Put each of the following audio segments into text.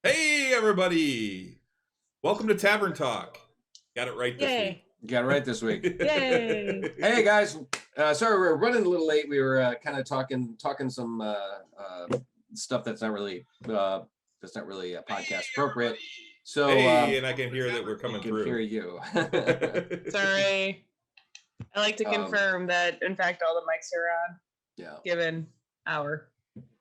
Hey, everybody! Welcome to Tavern Talk. Got it right this week. Yay! Got it right this week. Yay! Hey guys, sorry we're running a little late. We were kind of talking some stuff that's not really podcast appropriate. So Hey, and I can hear that we're I coming can through. hear you. Sorry. I like to confirm that, in fact, all the mics are on, Yeah. given our.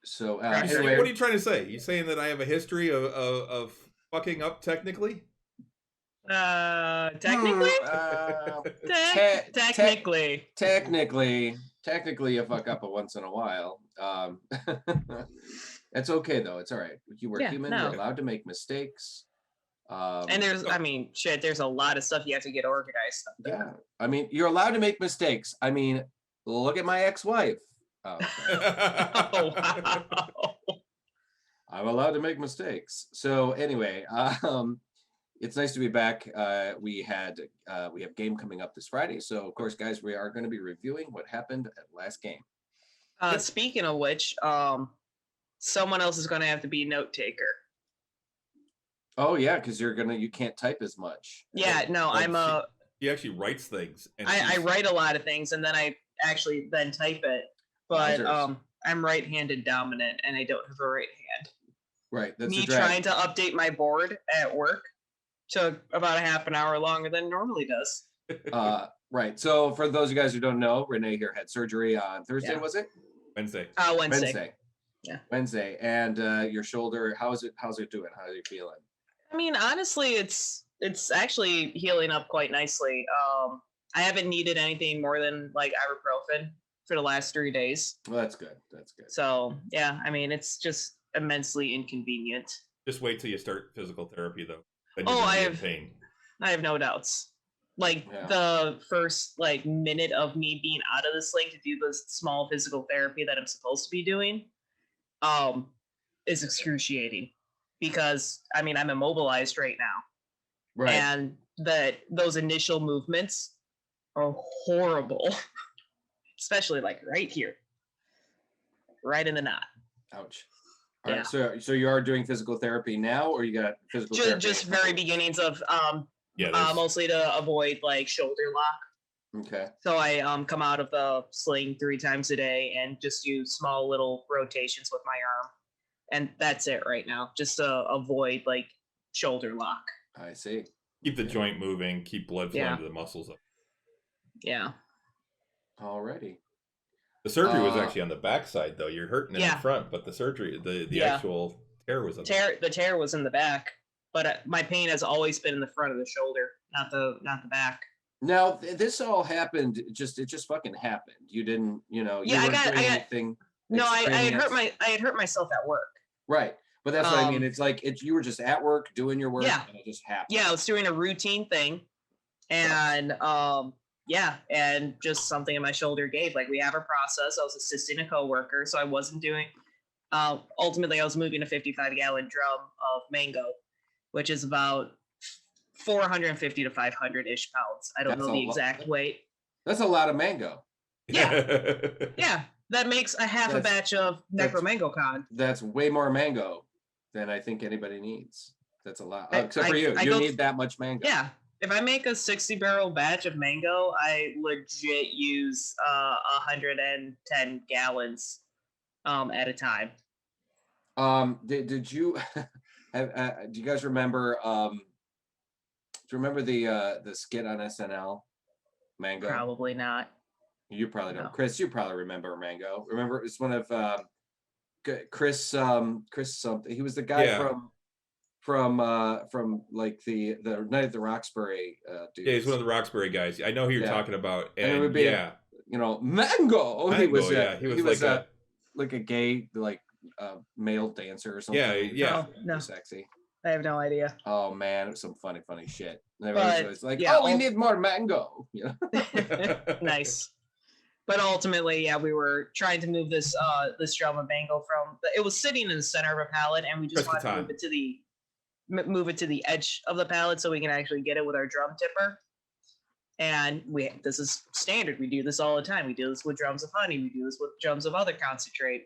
So Anyway, what are you trying to say? You saying that I have a history of fucking up technically? Technically? Technically, you fuck up once in a while. It's okay though. It's all right. You were human. You're allowed to make mistakes. And there's a lot of stuff you have to get organized. Yeah, I mean, you're allowed to make mistakes. I mean, look at my ex-wife. Oh, wow. I'm allowed to make mistakes. So anyway, it's nice to be back. We have game coming up this Friday. So of course, guys, we are going to be reviewing what happened at last game. Speaking of which, someone else is going to have to be note taker. Oh yeah, because you can't type as much. Yeah, no, He actually writes things. And I write a lot of things, and then I actually then type it. But I'm right-handed dominant, and I don't have a right hand. Right. That's me trying to update my board at work took about a half an hour longer than it normally does. Right. So for those of you guys who don't know, Renee here had surgery on Thursday, was it? Wednesday. Wednesday. Yeah. Wednesday. And your shoulder, how's it doing? How are you feeling? I mean, honestly, it's actually healing up quite nicely. I haven't needed anything more than like ibuprofen for the last 3 days. Well, that's good. That's good. So yeah, I mean, it's just immensely inconvenient. Just wait till you start physical therapy, though. Then I have no doubts. Like the first minute of me being out of the sling to do this small physical therapy that I'm supposed to be doing, is excruciating because I mean I'm immobilized right now, right? And those initial movements are horrible, especially like right here, right in the knot. Ouch. All right, so you are doing physical therapy now, or you got physical therapy? Just very beginnings of mostly to avoid like shoulder lock. Okay. So I come out of the sling 3 times a day and just do small little rotations with my arm, and that's it right now. Just to avoid like shoulder lock. I see. Keep the joint moving. Keep blood flowing to the muscles. Yeah. Alrighty. The surgery was actually on the backside, though. You're hurting in the front, but the surgery, the actual tear was on the tear was in the back. But my pain has always been in the front of the shoulder, not the back. Now this all happened. It just fucking happened. You didn't, you weren't doing anything. No, I had hurt myself at work. Right, but that's what I mean. It's like you were just at work doing your work, and it just happened. Yeah, I was doing a routine thing, and and just something in my shoulder gave. Like we have a process. I was assisting a coworker, so I wasn't doing. Ultimately, I was moving a 55-gallon drum of mango, which is about 450 to 500-ish pounds. I don't know the exact weight. That's a lot of mango. Yeah. Yeah. That makes a half a batch of Necro Mango Con. That's way more mango than I think anybody needs. That's a lot. Except for you. You need that much mango. Yeah. If I make a 60-barrel batch of mango, I legit use 110 gallons at a time. Did you... do you guys remember? Do you remember the skit on SNL, Mango? Probably not. You probably don't. No. Chris, you probably remember Mango. Remember, it's one of Chris something. He was the guy from like the Night at the Roxbury dudes. Yeah, he's one of the Roxbury guys. I know who you're talking about. And it would be Mango. He was like a gay male dancer or something. Yeah. Oh, no. Sexy. I have no idea. Oh man, it was some funny shit. It's like, we need more mango. Nice. But ultimately, we were trying to move this drum of mango it was sitting in the center of a pallet, and we just wanted to move it to the edge of the pallet so we can actually get it with our drum tipper. And this is standard. We do this all the time. We do this with drums of honey. We do this with drums of other concentrate.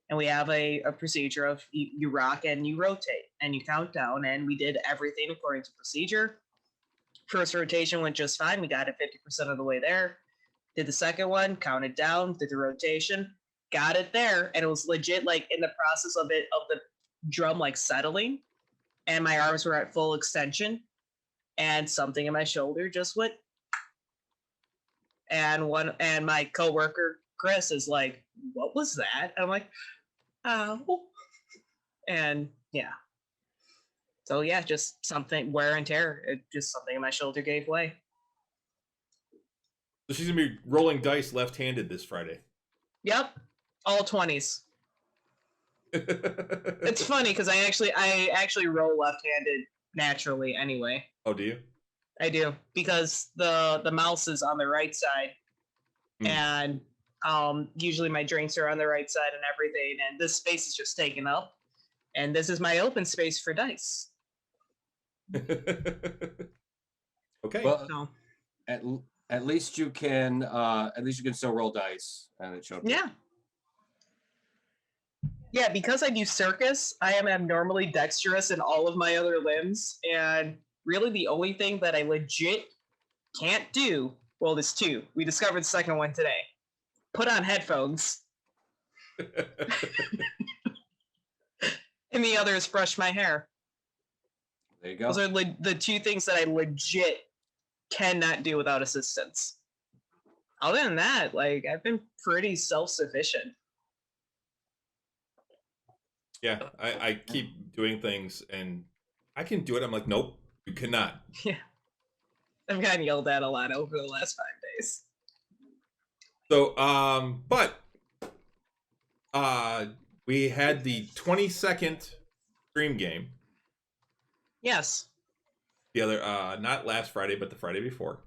And we have a procedure of you rock and you rotate. and you count down, and we did everything according to procedure. First rotation went just fine. We got it 50% of the way there. Did the second one, counted down, did the rotation, got it there, and it was legit like in the process of the drum like settling, and my arms were at full extension, and something in my shoulder just went. And my coworker Chris is like, "What was that?" And I'm like, "Oh," and yeah. So yeah, just something wear and tear. Just something in my shoulder gave way. So she's gonna be rolling dice left-handed this Friday. Yep, all 20s. It's funny because I actually roll left-handed naturally anyway. Oh, do you? I do, because the mouse is on the right side, and usually my drinks are on the right side and everything, and this space is just taken up, and this is my open space for dice. Okay. Well, So, at least you can still roll dice, and it showed. Yeah. Yeah, because I do circus, I am abnormally dexterous in all of my other limbs, and really the only thing that I legit can't do, well, there's two. We discovered the second one today. Put on headphones. And the other is brush my hair. There you go. Those are the two things that I legit cannot do without assistance. Other than that, like, I've been pretty self-sufficient. Yeah, I keep doing things and I can do it. I'm like, nope, you cannot. Yeah. I've gotten yelled at a lot over the last 5 days. So, but we had the 22nd stream game. Yes. The other, not last Friday, but the Friday before.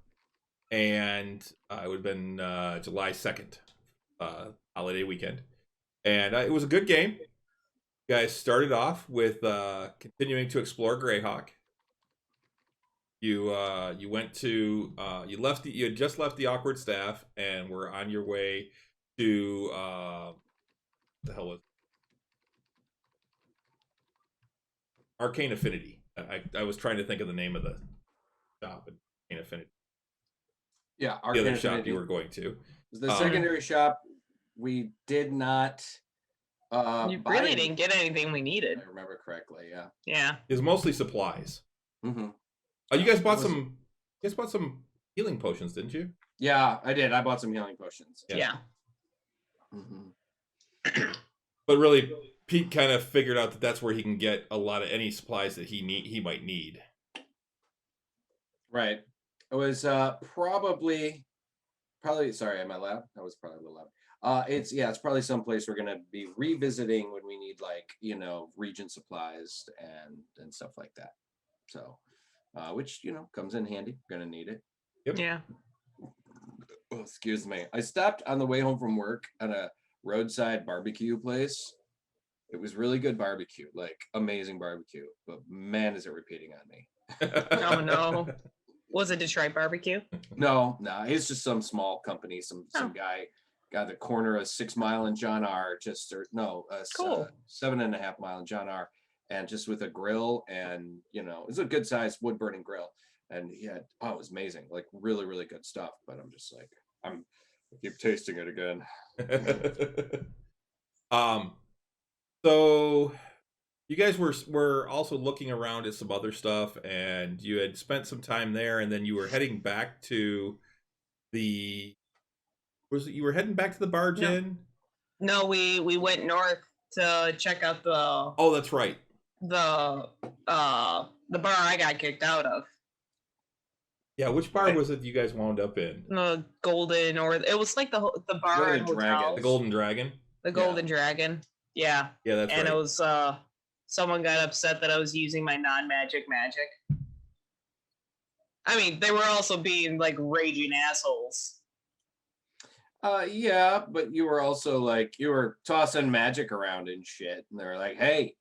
And it would have been July 2nd, holiday weekend. And it was a good game. You guys started off with continuing to explore Greyhawk. You went to you had just left the awkward staff and were on your way to the hell was it? Arcane Affinity. I was trying to think of the name of the shop. Arcane Affinity. Yeah, Arcane the other Affinity. Shop you were going to. The secondary shop. We did not. You really didn't get anything we needed. I remember correctly. Yeah. Yeah. It was mostly supplies. Mm-hmm. You guys bought some. You guys bought some healing potions, didn't you? Yeah, I did. I bought some healing potions. Yeah. Mm-hmm. But really, Pete kind of figured out that that's where he can get a lot of any supplies that he might need. Right. It was probably. Sorry, am I loud? That was probably a little loud. It's probably someplace we're gonna be revisiting when we need, like, region supplies and stuff like that. So, which comes in handy. We're gonna need it. Yep. Yeah. Oh, excuse me. I stopped on the way home from work at a roadside barbecue place. It was really good barbecue, like amazing barbecue. But man, is it repeating on me. Oh no. Was it Detroit barbecue? No, it's just some small company, some guy got the corner of 6 Mile and John R. Cool. 7.5 Mile and John R. And just with a grill, and it's a good sized wood burning grill. And he had, it was amazing, like really, really good stuff. But I'm just like, I keep tasting it again. So you guys were also looking around at some other stuff, and you had spent some time there, and then you were heading back to you were heading back to the Barge Inn? No, we went north to check out the. Oh, that's right. The bar I got kicked out of. Yeah, which bar was it you guys wound up in? The Golden, or it was like the bar and hotel. The Golden Dragon. The Golden Dragon. Yeah. Yeah, that's right. And it was someone got upset that I was using my non-magic magic. I mean, they were also being like raging assholes. Yeah, but you were also like, you were tossing magic around and shit, and they were like, "Hey,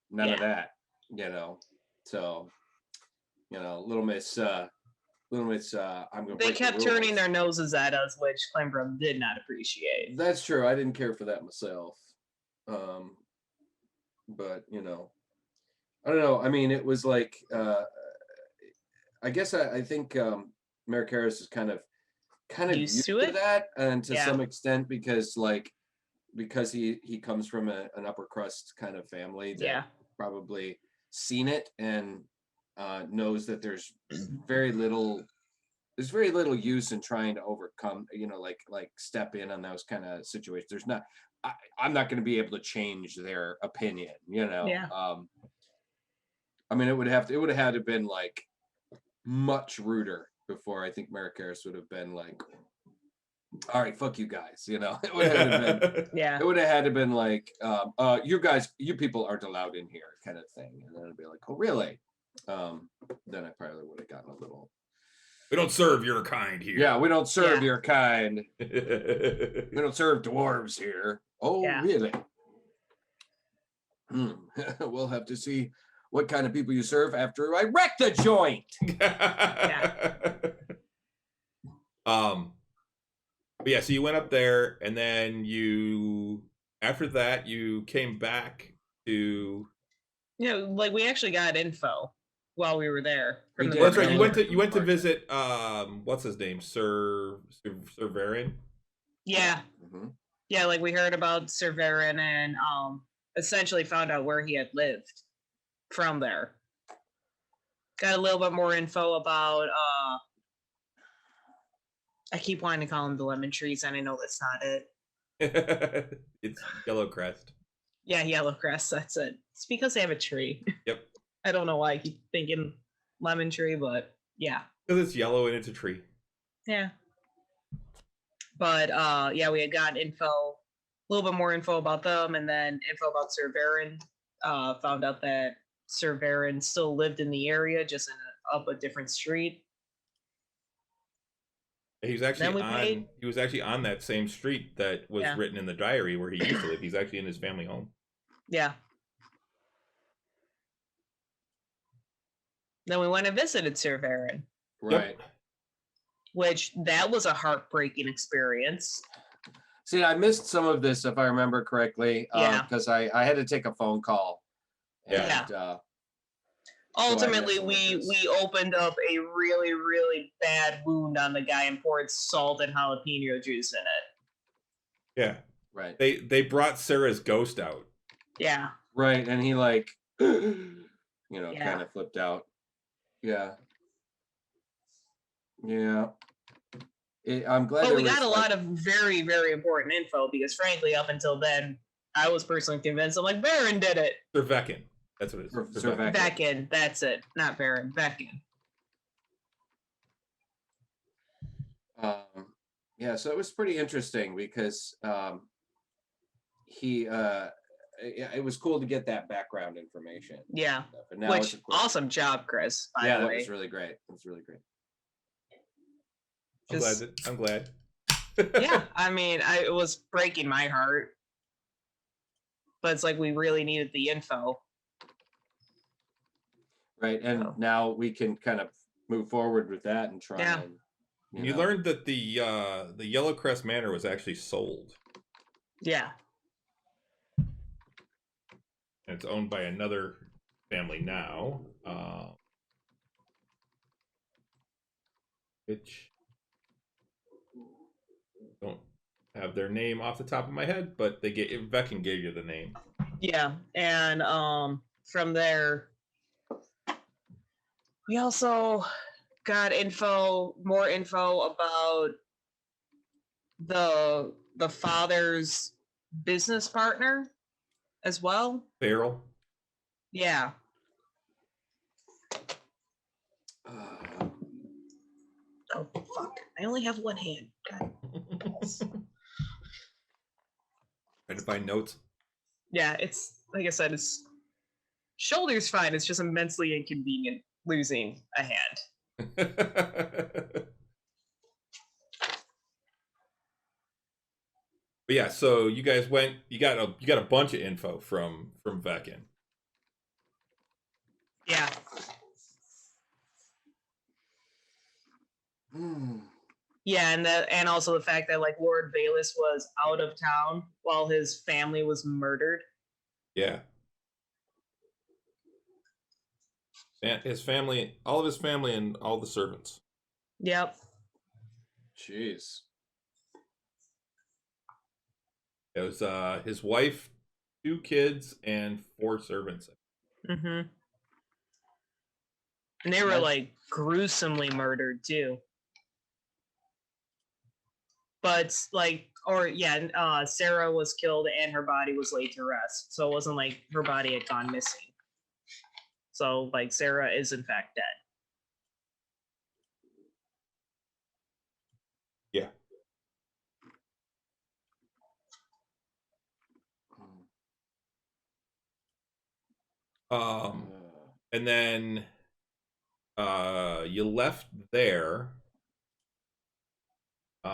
none of that," So, Little Miss, I'm gonna. They kept turning their noses at us, which Clembrum did not appreciate. That's true. I didn't care for that myself. But I don't know. I mean, it was like I guess I think Merrick Harris is kind of Used used to to it. that, and to Yeah. some extent because he comes from an upper crust kind of family that Yeah. probably seen it and knows that very little there's very little use in trying to overcome, like step in on those kind of situations. There's not I'm not going to be able to change their opinion, Yeah. I mean, it would have had to been like much ruder before I think Merrick Harris would have been like, all right, fuck you guys, it would have been Yeah. it would have had to been like, you people aren't allowed in here, kind of thing, and then it'd be like, oh really? Then I probably would have gotten a little. We don't serve your kind here. Yeah, we don't serve Yeah. your kind. We don't serve dwarves here. Oh Yeah. really? We'll have to see what kind of people you serve after I wreck the joint. But yeah, so you went up there, and then after that you came back to. Like we actually got info while we were there. We From the did. Well, that's right. vendor. You went to visit what's his name, Sir Varian. Yeah. Mm-hmm. Yeah, like we heard about Sir Varen and essentially found out where he had lived from there. Got a little bit more info about I keep wanting to call them the lemon trees, and I know that's not it. It's Yellow Crest. Yeah, yellow crest, that's it. It's because they have a tree. Yep. I don't know why I keep thinking lemon tree, but yeah. Because it's yellow and it's a tree. Yeah. But yeah, we had gotten a little bit more info about them, and then info about Sir Varen. Found out that Sir Varen still lived in the area, just up a different street. He was actually on that same street that was written in the diary where he used to live. He's actually in his family home. Yeah. Then we went and visited Sir Varen. Right. Yep. Which that was a heartbreaking experience. See, I missed some of this, if I remember correctly, because I had to take a phone call. And, ultimately, so we opened up a really, really bad wound on the guy and poured salt and jalapeno juice in it. Yeah. Right. They brought Sarah's ghost out. Yeah. Right, and he kind of flipped out. Yeah. Yeah. I'm glad. But we got a lot of very, very important info because, frankly, up until then, I was personally convinced. I'm like, Varen did it. Sir Veckin. That's what it is. Sir Veckin. Veckin. That's it. Not Varen. Veckin. Yeah, so it was pretty interesting because it was cool to get that background information. Yeah. But now which awesome job, Chris. By the way. That was really great. It was really great. I'm glad. Yeah, I mean, it was breaking my heart, but it's like we really needed the info. Right, and now we can kind of move forward with that and try. Yeah. And, you learned that the Yellow Crest Manor was actually sold. Yeah. And it's owned by another family now, which don't have their name off the top of my head, but Veckin gave you the name. Yeah, and from there, we also got more info about the father's business partner as well. Farrell. Yeah. Oh fuck! I only have one hand. God. Trying to find notes. Yeah, it's like I said, it's shoulder's fine. It's just immensely inconvenient losing a hand. But yeah, so you guys went. You got a bunch of info from Veckin. Yeah. Yeah, and also the fact that like Lord Bayless was out of town while his family was murdered. Yeah. And his family, all of his family, and all the servants. Yep. Jeez. It was his wife, 2 kids, and 4 servants. Mm-hmm. And they were like gruesomely murdered too. But Sarah was killed and her body was laid to rest. So it wasn't like her body had gone missing. So like Sarah is in fact dead. Yeah. And then you left there.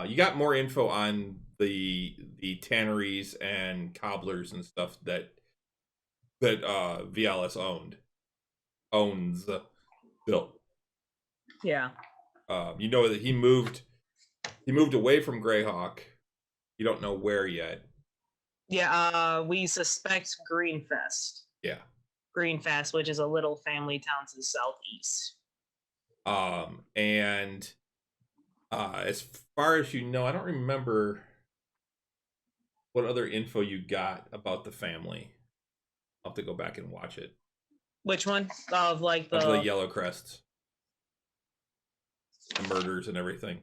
You got more info on the tanneries and cobblers and stuff that Vialis owns built. Yeah. You know that he moved away from Greyhawk. You don't know where yet. Yeah, we suspect Greenfest. Yeah. Greenfest, which is a little family town to the southeast. And as far as you know, I don't remember what other info you got about the family. I'll have to go back and watch it. Which one? Of the Yellow Crests. The murders and everything.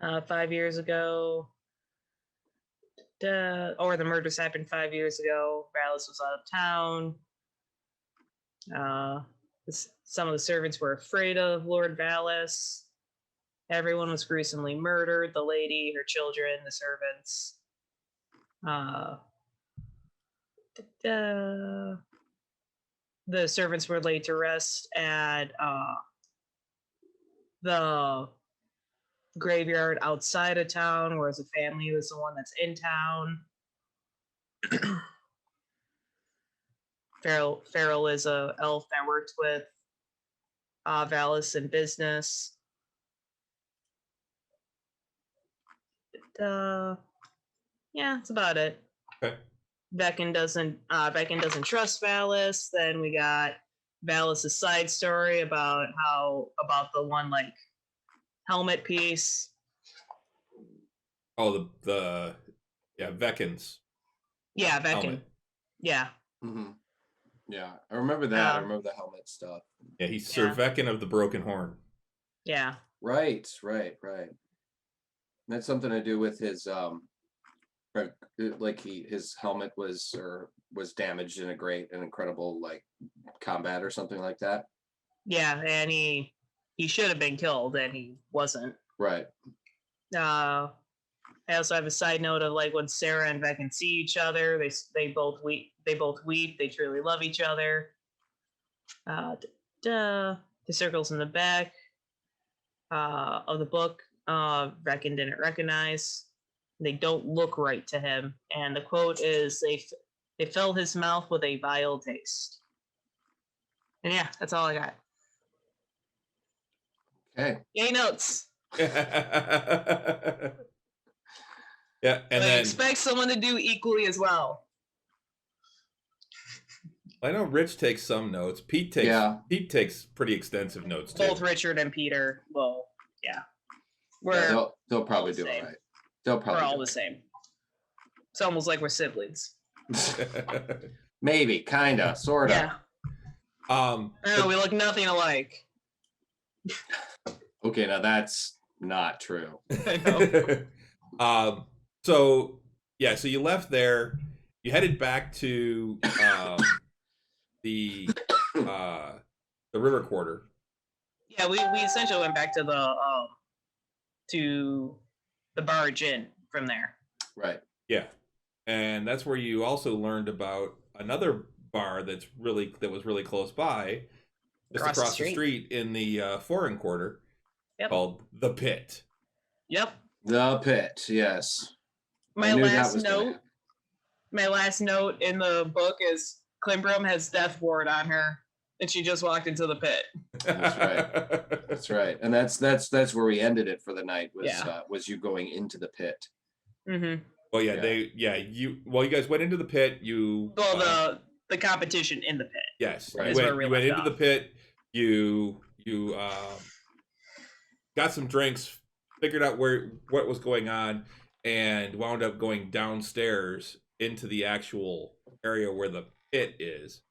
5 years ago. Or the murders happened 5 years ago. Valis was out of town. Some of the servants were afraid of Lord Valis. Everyone was gruesomely murdered. The lady, her children, the servants. The servants were laid to rest at the graveyard outside of town, whereas the family was the one that's in town. Farrell is a elf that worked with Valis in business. Yeah, that's about it. Okay. Beckon doesn't trust Valis. Then we got Valis' side story about the one like helmet piece. Oh, Veckin's. Yeah, Beckon. Helmet. Yeah. Mm-hmm. Yeah, I remember that. I remember the helmet stuff. Yeah, he's Sir Veckin of the Broken Horn. Yeah. Right. That's something to do with his his helmet was damaged in an incredible like combat or something like that. Yeah, and he should have been killed and he wasn't. Right. I also have a side note of like when Sarah and Veckin see each other, they both weep. They truly love each other. The circles in the back of the book, Veckin didn't recognize. They don't look right to him, and the quote is, "They fill his mouth with a vile taste." And yeah, that's all I got. Okay. Yay, notes. Yeah, and I then expect someone to do equally as well. I know Rich takes some notes. Pete takes pretty extensive notes too. Both Richard and Peter. Well, yeah, they'll probably do it right. We're all the same. It's almost like we're siblings. Maybe, kinda, sorta. Yeah. I know, we look nothing alike. Okay, now that's not true. I know. So you left there. You headed back to the river quarter. Yeah, we essentially went back to the barge inn from there. Right. Yeah, and that's where you also learned about another bar that was really close by, just across the street in the foreign quarter, called the Pit. Yep. The Pit. Yes. My last note in the book is Klimbrum has death ward on her, and she just walked into the pit. That's right. That's right. And that's where we ended it for the night. Was you going into the pit? Mm-hmm. Well, you guys went into the pit. The competition in the pit. Yes, Right. Is where we you went left into the off. pit. You got some drinks, figured out what was going on, and wound up going downstairs into the actual area where the pit is.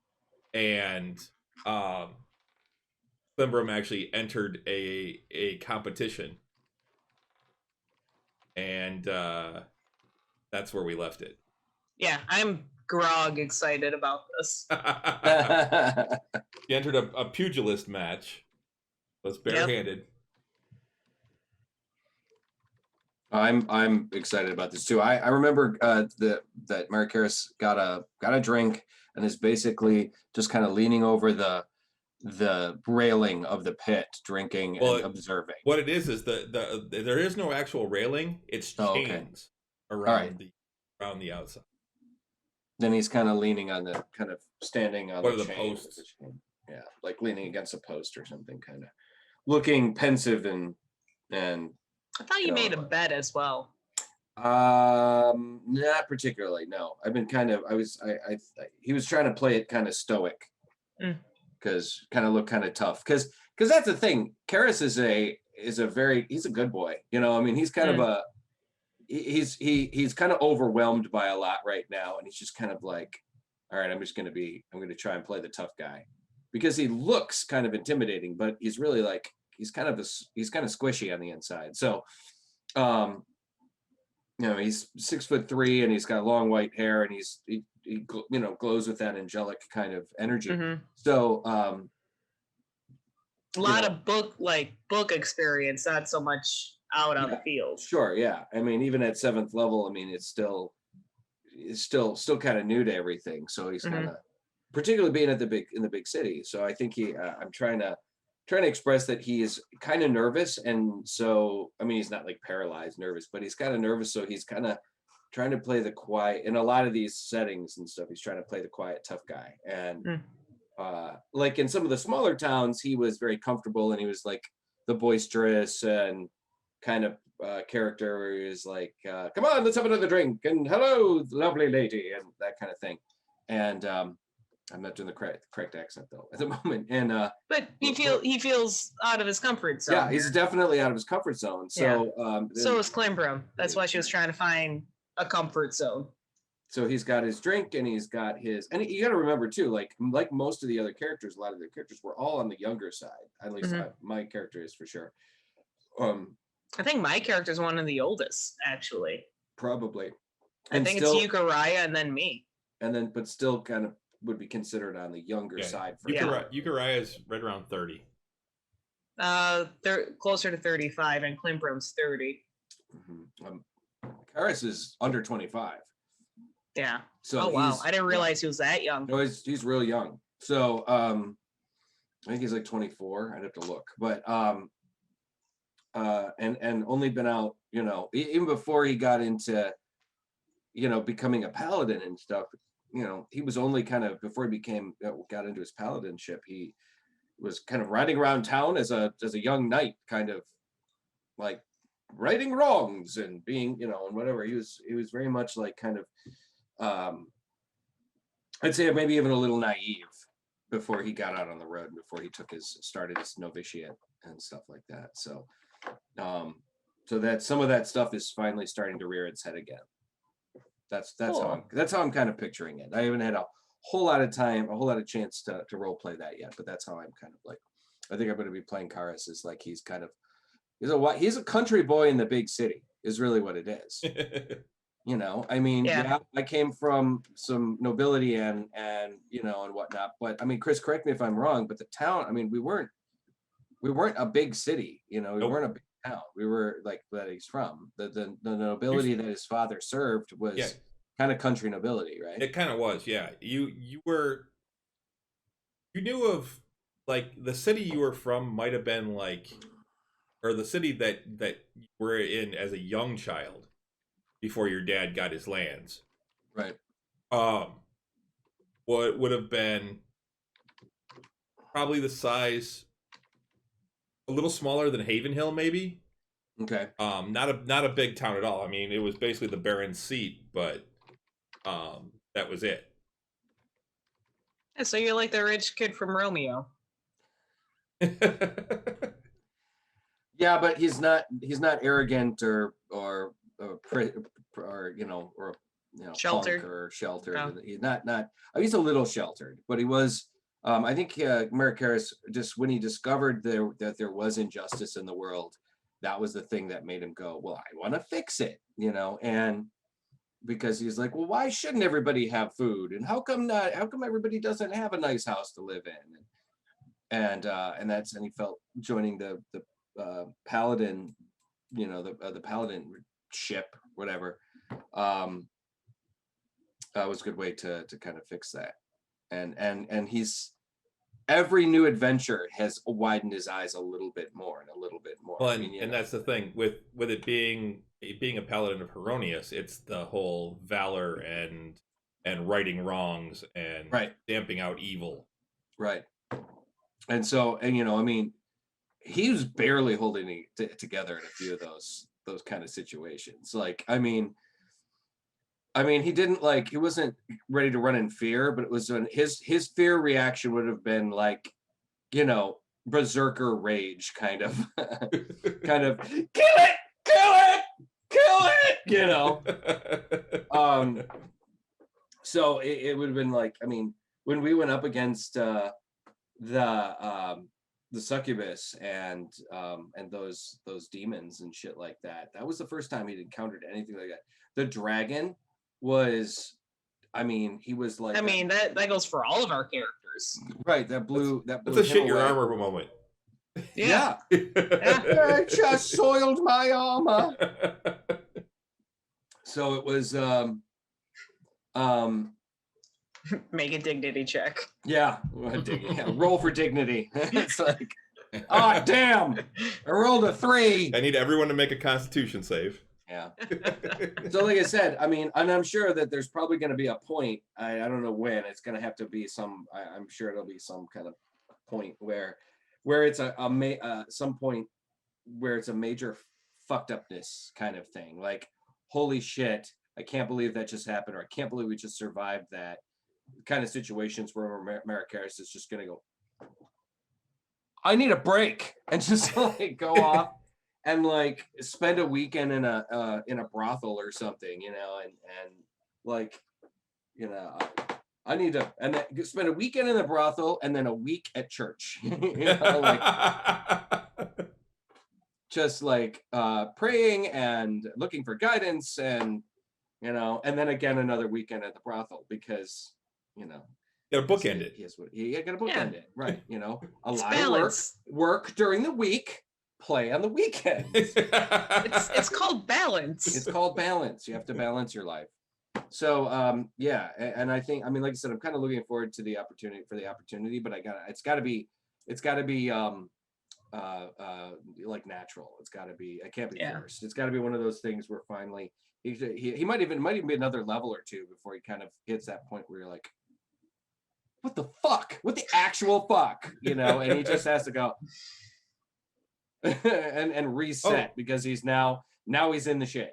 And um, Klimbrum actually entered a competition, and that's where we left it. Yeah, I'm grog excited about this. He entered a pugilist match. Was barehanded. I'm excited about this too. I remember that Mark Harris got a drink and is basically just kind of leaning over the railing of the pit, drinking and observing. What it is there is no actual railing. It's Oh, okay. chains All right. around the outside. Then he's kind of leaning on the kind of standing on What the are the chain. posts? Yeah, like leaning against a post or something, kind of looking pensive and I thought you made a bet as well. not particularly. No, I've been kind of. He was trying to play it kind of stoic, because kind of look kind of tough. Because that's the thing. Karras is he's a good boy. You know, I mean, he's kind of he's kind of overwhelmed by a lot right now, and he's just kind of like, all right, I'm going to try and play the tough guy, because he looks kind of intimidating, but he's really like he's kind of squishy on the inside. So, he's 6'3" and he's got long white hair, and he glows with that angelic kind of energy. Mm-hmm. So, a lot of book experience, not so much out on the field. Sure, yeah. I mean, even at 7th level, I mean, it's still kind of new to everything. So he's kind of, particularly being in the big city. So I think I'm trying to express that he is kind of nervous, and so I mean, he's not like paralyzed nervous, but he's kind of nervous. So he's kind of trying to play the quiet in a lot of these settings and stuff. He's trying to play the quiet, tough guy, and like in some of the smaller towns, he was very comfortable, and he was like the boisterous and kind of character where he was like, come on, let's have another drink, and hello, lovely lady, and that kind of thing. And I'm not doing the correct accent though at the moment. And but he feels out of his comfort zone. Yeah, he's definitely out of his comfort zone. So so is Klimbrum. That's why she was trying to find a comfort zone. So he's got his drink, and he's got his, and you got to remember too, like most of the other characters, a lot of the characters were all on the younger side. At least my character is for sure. I think my character is one of the oldest, actually. Probably. I think it's Eukaraya and then me. And then, but still kind of would be considered on the younger side. For Eukaraya is right around 30. They're closer to 35, and Klimbrum's 30. Karras is under 25. Yeah. So oh wow, I didn't realize he was that young. No, he's real young. So I think he's like 24. I'd have to look, but and only been out, even before he got into, becoming a paladin and stuff. He was only kind of, before he got into his paladinship, he was kind of riding around town as a young knight, kind of like righting wrongs and being, and whatever. He was very much like kind of, I'd say maybe even a little naive before he got out on the road, and before he started his novitiate and stuff like that. So, so that some of that stuff is finally starting to rear its head again. That's cool. how I'm kind of picturing it. I haven't had a whole lot of chance to role play that yet, but that's how I'm kind of like. I think I'm going to be playing Karras as like he's a country boy in the big city is really what it is. I mean, I came from some nobility and and whatnot, but I mean, Chris, correct me if I'm wrong, but the town, I mean, we weren't a big city, we weren't a big town. We were like that he's from. The nobility that his father served was kind of country nobility, right? It kind of was, yeah. You knew of, like, the city you were from might have been like, or the city that you were in as a young child before your dad got his lands. Right. What would have been probably the size, a little smaller than Havenhill, maybe. Okay. Not a big town at all. I mean, it was basically the Baron's seat, but that was it. Yeah, so you're like the rich kid from Romeo. Yeah, but he's not arrogant or punk Sheltered. or sheltered. Oh. He's not. He's a little sheltered, but he was. I think Merrick Harris, just when he discovered that there was injustice in the world, that was the thing that made him go, well, I want to fix it, and because he's like, well, why shouldn't everybody have food, and how come everybody doesn't have a nice house to live in, and he felt joining the paladin, the paladin ship, whatever, was a good way to kind of fix that, and he's every new adventure has widened his eyes a little bit more and a little bit more. Well, and that's the thing with it being a paladin of Heronius, it's the whole valor and righting wrongs and Right. stamping out evil. Right. And so, he was barely holding it together in a few of those kind of situations. Like, he didn't he wasn't ready to run in fear, but it was his fear reaction would have been like, berserker rage kind of, kill it, so it would have been like, when we went up against the succubus and those demons and shit like that, that was the first time he'd encountered anything like that. The dragon was, he was like, that goes for all of our characters, right? That blew that's a shit your armor moment. Yeah. I just soiled my armor. So it was make a dignity check. Yeah, roll for dignity. It's like, oh damn, I rolled a 3. I need everyone to make a Constitution save. Yeah. So like I said, and I'm sure that there's probably going to be a point, I don't know when, it's going to have to be I'm sure it'll be some kind of point where it's some point where it's a major fucked upness kind of thing. Like, holy shit, I can't believe that just happened, or I can't believe we just survived that kind of situations where Merrick Harris is just going to go, I need a break, and just go off and spend a weekend in a brothel or something, I need to, and then spend a weekend in the brothel and then a week at church, just praying and looking for guidance, and and then again another weekend at the brothel, because gotta bookend it. You gotta bookend it, right? A lot balance. of work during the week, play on the weekends. It's called balance. It's called balance. You have to balance your life. So yeah, and I think, like I said, I'm kind of looking forward to the opportunity, but it's got to be natural. It's got to be, it can't be forced. It's got to be one of those things where finally he might even be another level or two before he kind of hits that point where you're like, what the fuck? What the actual fuck? And he just has to go and reset, because he's now he's in the shit.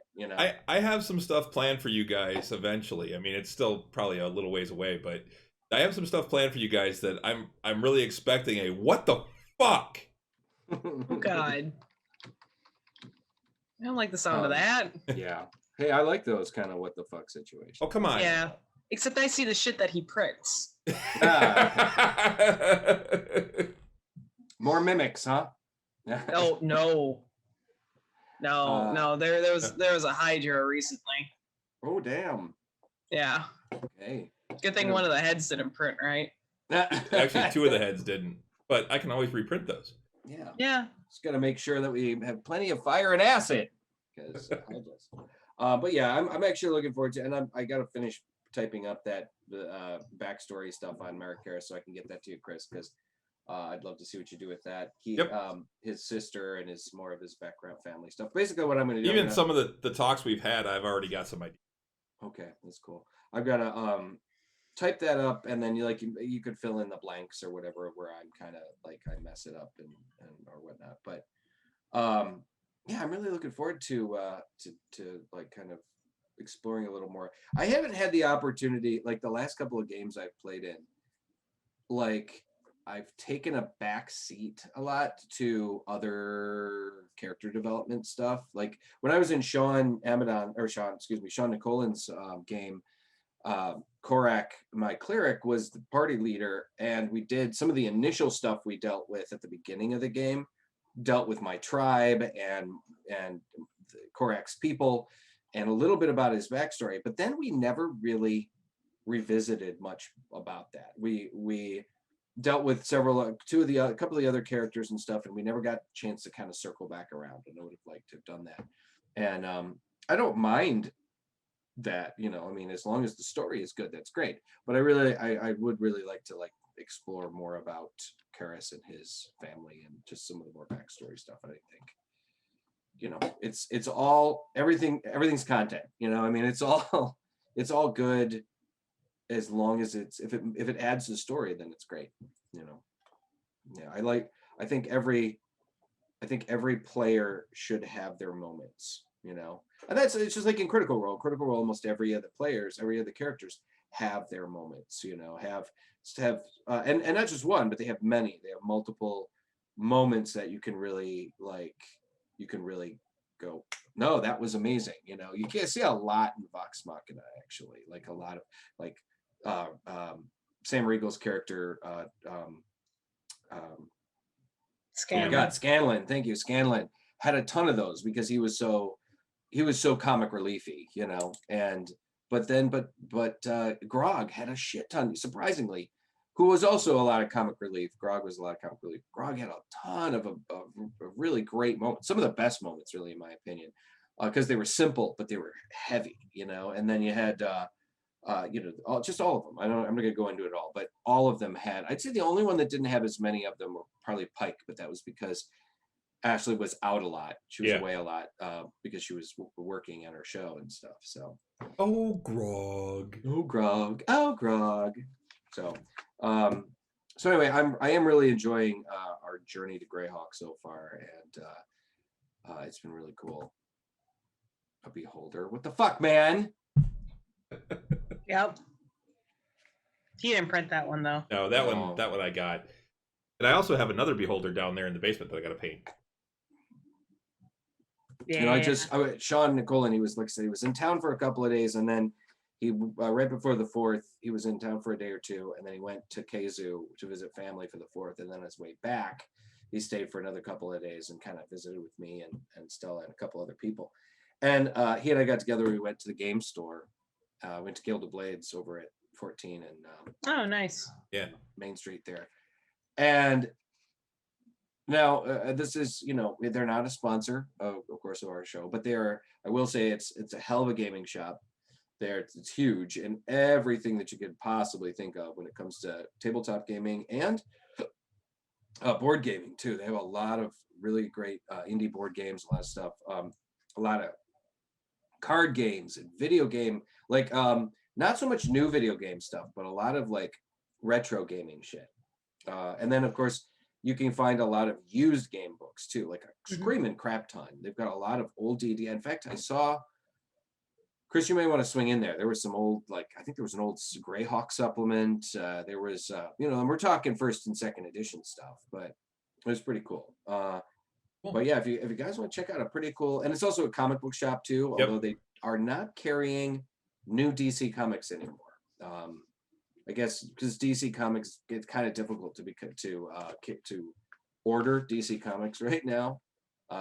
I have some stuff planned for you guys eventually. It's still probably a little ways away, but I have some stuff planned for you guys that I'm really expecting a what the fuck. Oh God, I don't like the sound of that. Yeah. Hey, I like those kind of what the fuck situations. Oh, come on. Yeah. Except I see the shit that he prints. More mimics, huh? Oh no. No. There was a Hydra recently. Oh damn. Yeah. Okay. Good thing one of the heads didn't print, right? Actually, 2 of the heads didn't, but I can always reprint those. Yeah. Yeah. Just gotta make sure that we have plenty of fire and acid. Because but yeah, I'm actually looking forward to, and I gotta finish typing up the backstory stuff on Merrick Harris so I can get that to you, Chris, because I'd love to see what you do with that. His sister and more of his background family stuff. Basically, what I'm going to do. Even some of the talks we've had, I've already got some ideas. Okay, that's cool. I've got to type that up, and then you could fill in the blanks or whatever where I'm kind of I mess it up and or whatnot. But yeah, I'm really looking forward to kind of exploring a little more. I haven't had the opportunity, the last couple of games I've played in, like I've taken a back seat a lot to other character development stuff. Like when I was in Sean Nicolin's game, Korak, my cleric, was the party leader, and we did some of the initial stuff we dealt with at the beginning of the game, dealt with my tribe and Korak's people, and a little bit about his backstory. But then we never really revisited much about that. We dealt with a couple of the other characters and stuff, and we never got a chance to kind of circle back around. And I would have liked to have done that. And I don't mind that, I mean, as long as the story is good, that's great. But I would really like to explore more about Karis and his family and just some of the more backstory stuff. I think, it's all everything's content. I mean, it's all good as long as if it adds to the story, then it's great. Yeah, I think every player should have their moments. And it's just like in Critical Role. Almost every other characters have their moments. And not just one, but they have many. They have multiple moments that you can really go, no, that was amazing. You can't see a lot in Vox Machina, actually. Like a lot of Sam Riegel's character. Scanlan. Oh my God, Scanlan. Thank you, Scanlan had a ton of those because he was so comic reliefy, but Grog had a shit ton, surprisingly, who was also a lot of comic relief. Grog was a lot of comic relief. Grog had a ton of really great moments, some of the best moments, really, in my opinion, because they were simple but they were heavy, And then you had, just all of them. I'm not going to go into it all, but all of them had. I'd say the only one that didn't have as many of them were probably Pike, but that was because Ashley was out a lot. She was away a lot because she was working on her show and stuff. So. Oh, Grog. Oh, Grog. Oh, Grog. So, so anyway, I am really enjoying our journey to Greyhawk so far, and it's been really cool. A beholder. What the fuck, man? Yep. He didn't print that one though. No, that one I got. And I also have another beholder down there in the basement that I got to paint. Yeah. Sean Nicolin, he was, like I said, he was in town for a couple of days, and then he right before the 4th, he was in town for a day or two, and then he went to Keizu to visit family for the 4th, and then on his way back, he stayed for another couple of days and kind of visited with me and Stella and a couple other people. And he and I got together. We went to the game store. Went to Guild of Blades over at 14 and oh, nice. Yeah, Main Street there. And now this is, they're not a sponsor of course of our show, but they are. I will say it's a hell of a gaming shop. It's huge and everything that you could possibly think of when it comes to tabletop gaming and board gaming too. They have a lot of really great indie board games, a lot of stuff, a lot of card games and video game, not so much new video game stuff, but a lot of retro gaming shit. And then of course you can find a lot of used game books too, like a screaming crap ton. They've got a lot of old D&D. In fact, I saw, Chris, you may want to swing in there. There was some old, I think there was an old Greyhawk supplement. There was, and we're talking 1st and 2nd edition stuff, but it was pretty cool. But yeah, if you guys want to check out a pretty cool, and it's also a comic book shop too, although they are not carrying new DC comics anymore. I guess because DC Comics, it's kind of difficult to order DC Comics right now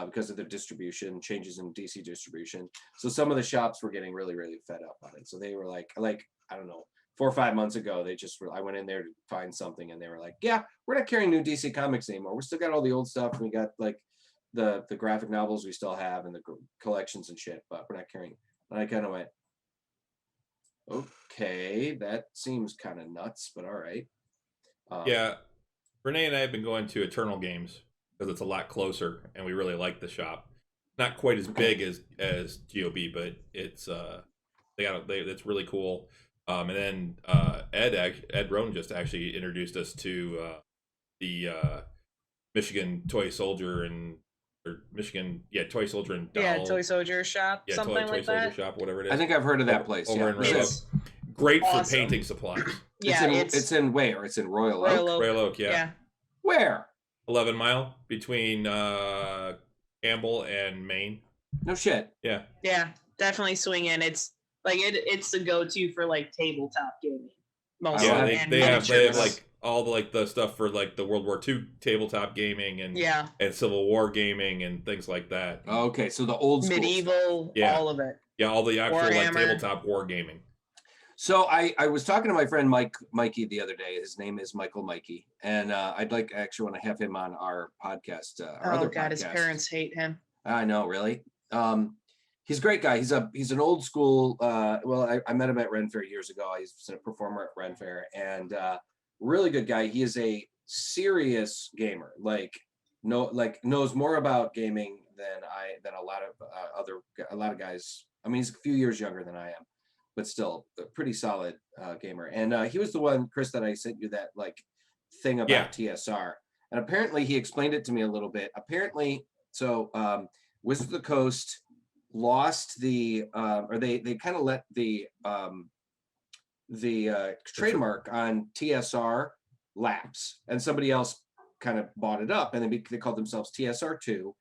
because of their distribution changes in DC distribution. So some of the shops were getting really, really fed up on it. So they were like I don't know, 4 or 5 months ago, I went in there to find something, and they were like, "Yeah, we're not carrying new DC Comics anymore. We still got all the old stuff. We got the graphic novels we still have and the collections and shit, but we're not carrying." And I kind of went, okay, that seems kind of nuts, but all right. Yeah, Renee and I have been going to Eternal Games because it's a lot closer, and we really like the shop. Not quite as big as GOB, but it's it's really cool. And then Ed Rohn just actually introduced us to the Michigan Toy Soldier and Toy Soldier and Doll. Yeah, Toy Soldier shop, something Toy like Soldier that. shop, whatever it is. I think I've heard of that place. Over in Roebuck. Great for Awesome. painting supplies. Yeah, it's in where? It's in Royal Oak. Royal Oak, yeah. Where? 11 Mile between Campbell and Maine. No shit. Yeah. Yeah, definitely swing in. It's like it's the go-to for like tabletop gaming. Mostly. Yeah, And they have miniatures. like all the like the stuff for like the World War II tabletop gaming and Civil War gaming and things like that. Okay, so the old school medieval, stuff. all of it. Yeah, all the actual like Warhammer. tabletop war gaming. So I was talking to my friend Mikey the other day. His name is Michael Mikey, and I actually want to have him on our podcast. Our other podcast. His parents hate him. I know, really. He's a great guy. He's an old school. I met him at Ren Fair years ago. He's a performer at Ren Fair, and really good guy. He is a serious gamer. Knows more about gaming than a lot of guys. I mean, he's a few years younger than I am, but still a pretty solid gamer. And he was the one, Chris, that I sent you that thing about TSR. And apparently he explained it to me a little bit. Apparently, Wizards of the Coast lost the or they kind of let the trademark on TSR lapse, and somebody else kind of bought it up, and they called themselves TSR2,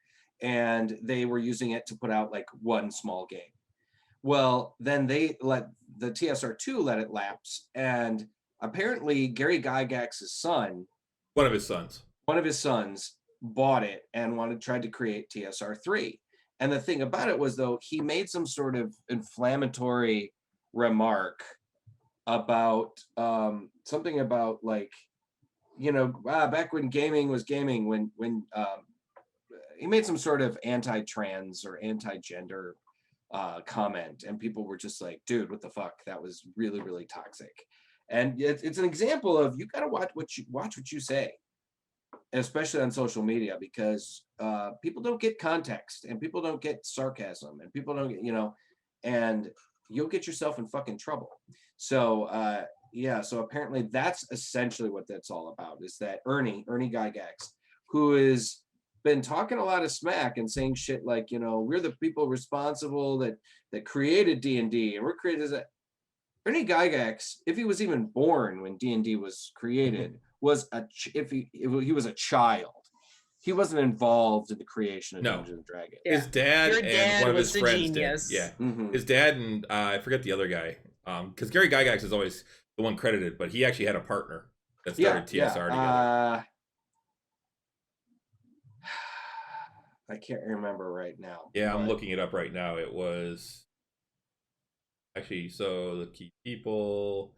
and they were using it to put out like one small game. Well, then they let the TSR2 let it lapse, and apparently Gary Gygax's son, one of his sons bought it and tried to create TSR3. And the thing about it was, though, he made some sort of inflammatory remark about something about back when gaming was gaming, when he made some sort of anti-trans or anti-gender comment, and people were just like, dude, what the fuck? That was really, really toxic. And it's an example of, you got to watch what you say, especially on social media, because people don't get context, and people don't get sarcasm, and people don't get, and you'll get yourself in fucking trouble. So so apparently that's essentially what that's all about, is that Ernie Gygax, who has been talking a lot of smack and saying shit like, we're the people responsible that created D&D, and we're created as Ernie Gygax, if he was even born when D&D was created, was he was a child. He wasn't involved in the creation of Dungeons and Dragons. Yeah. His dad and one of his friends genius. did. Yeah, his dad and I forget the other guy, because Gary Gygax is always the one credited, but he actually had a partner that started TSR together. I can't remember right now. Yeah, I'm looking it up right now. It was actually, so the key people,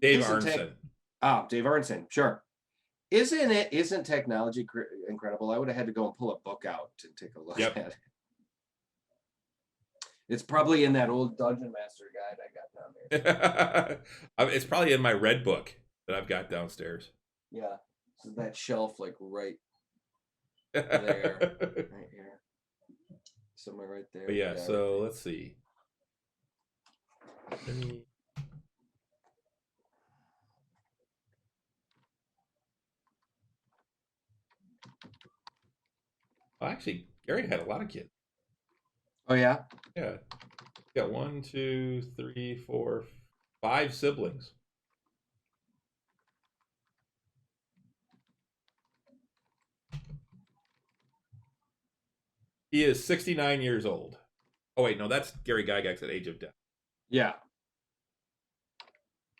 Dave Arneson. Dave Arneson, sure. Isn't technology incredible? I would have had to go and pull a book out to take a look at it. It's probably in that old Dungeon Master guide I got down there. It's probably in my red book that I've got downstairs. Yeah, so that shelf right there, right here, somewhere right there. But yeah, so let's see. Well, actually, Gary had a lot of kids. Oh yeah? Yeah. He got 1, 2, 3, 4, 5 siblings. He is 69 years old. Oh wait, no, that's Gary Gygax at age of death. Yeah.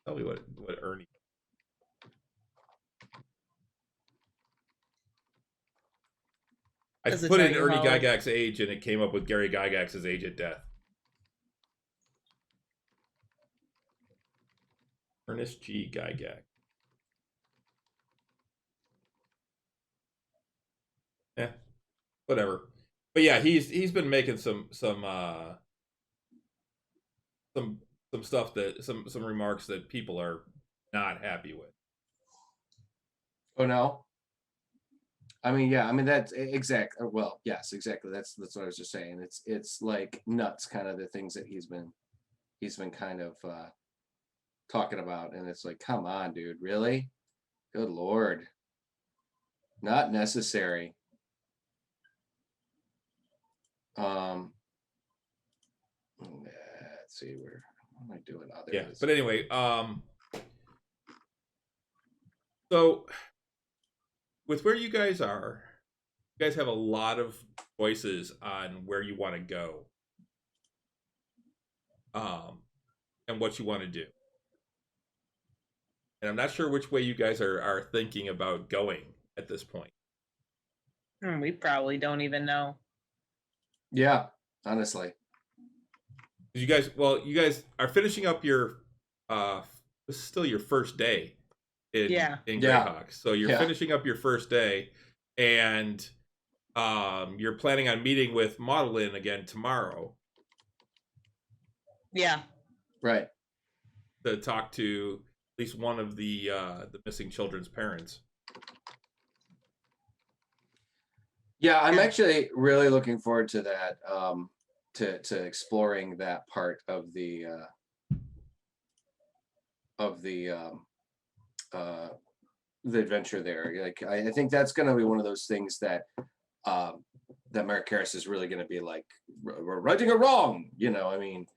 Tell me what Ernie. I put in Ernie Gygax's age, and it came up with Gary Gygax's age at death. Ernest G. Gygax. Yeah, whatever. But yeah, he's been making some stuff that some remarks that people are not happy with. Oh no. I mean, yeah. I mean, that's exactly. Well, yes, exactly. That's what I was just saying. It's like nuts, kind of the things that he's been kind of talking about, and it's like, come on, dude, really? Good Lord, not necessary. let's see what am I doing? Oh, there Yeah, it is. but anyway, so with where you guys are, you guys have a lot of choices on where you want to go, um, and what you want to do. And I'm not sure which way you guys are thinking about going at this point. We probably don't even know. Yeah, honestly. You guys are finishing up your this is still your first day in Yeah. Greyhawk. So you're Yeah. finishing up your first day, and you're planning on meeting with Madeline again tomorrow. Yeah. Right. To talk to at least one of the missing children's parents. Yeah, I'm actually really looking forward to that. To exploring that part of the adventure there. Like, I think that's going to be one of those things that that Mark Harris is really going to be like, we're righting a wrong. You know, I mean,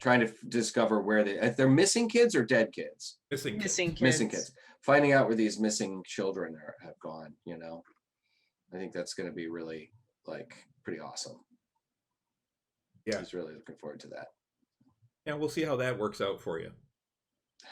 trying to discover where if they're missing kids or dead kids. Missing kids. Missing kids. Finding out where these missing children have gone. You know, I think that's going to be really like pretty awesome. Yeah, he's really looking forward to that. Yeah, we'll see how that works out for you.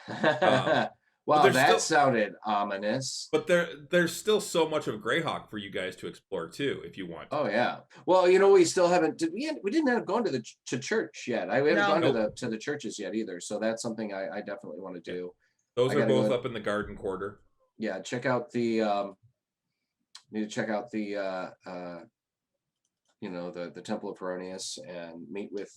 Wow, that sounded ominous. But there's still so much of Greyhawk for you guys to explore too, if you want. Oh yeah. Well, you know, we still haven't. We didn't have gone to church yet. We haven't gone to the churches yet either. So that's something I definitely want to do. Those are both up in the Garden Quarter. Yeah, check out the. Need to check out the. You know, the Temple of Heronius and meet with.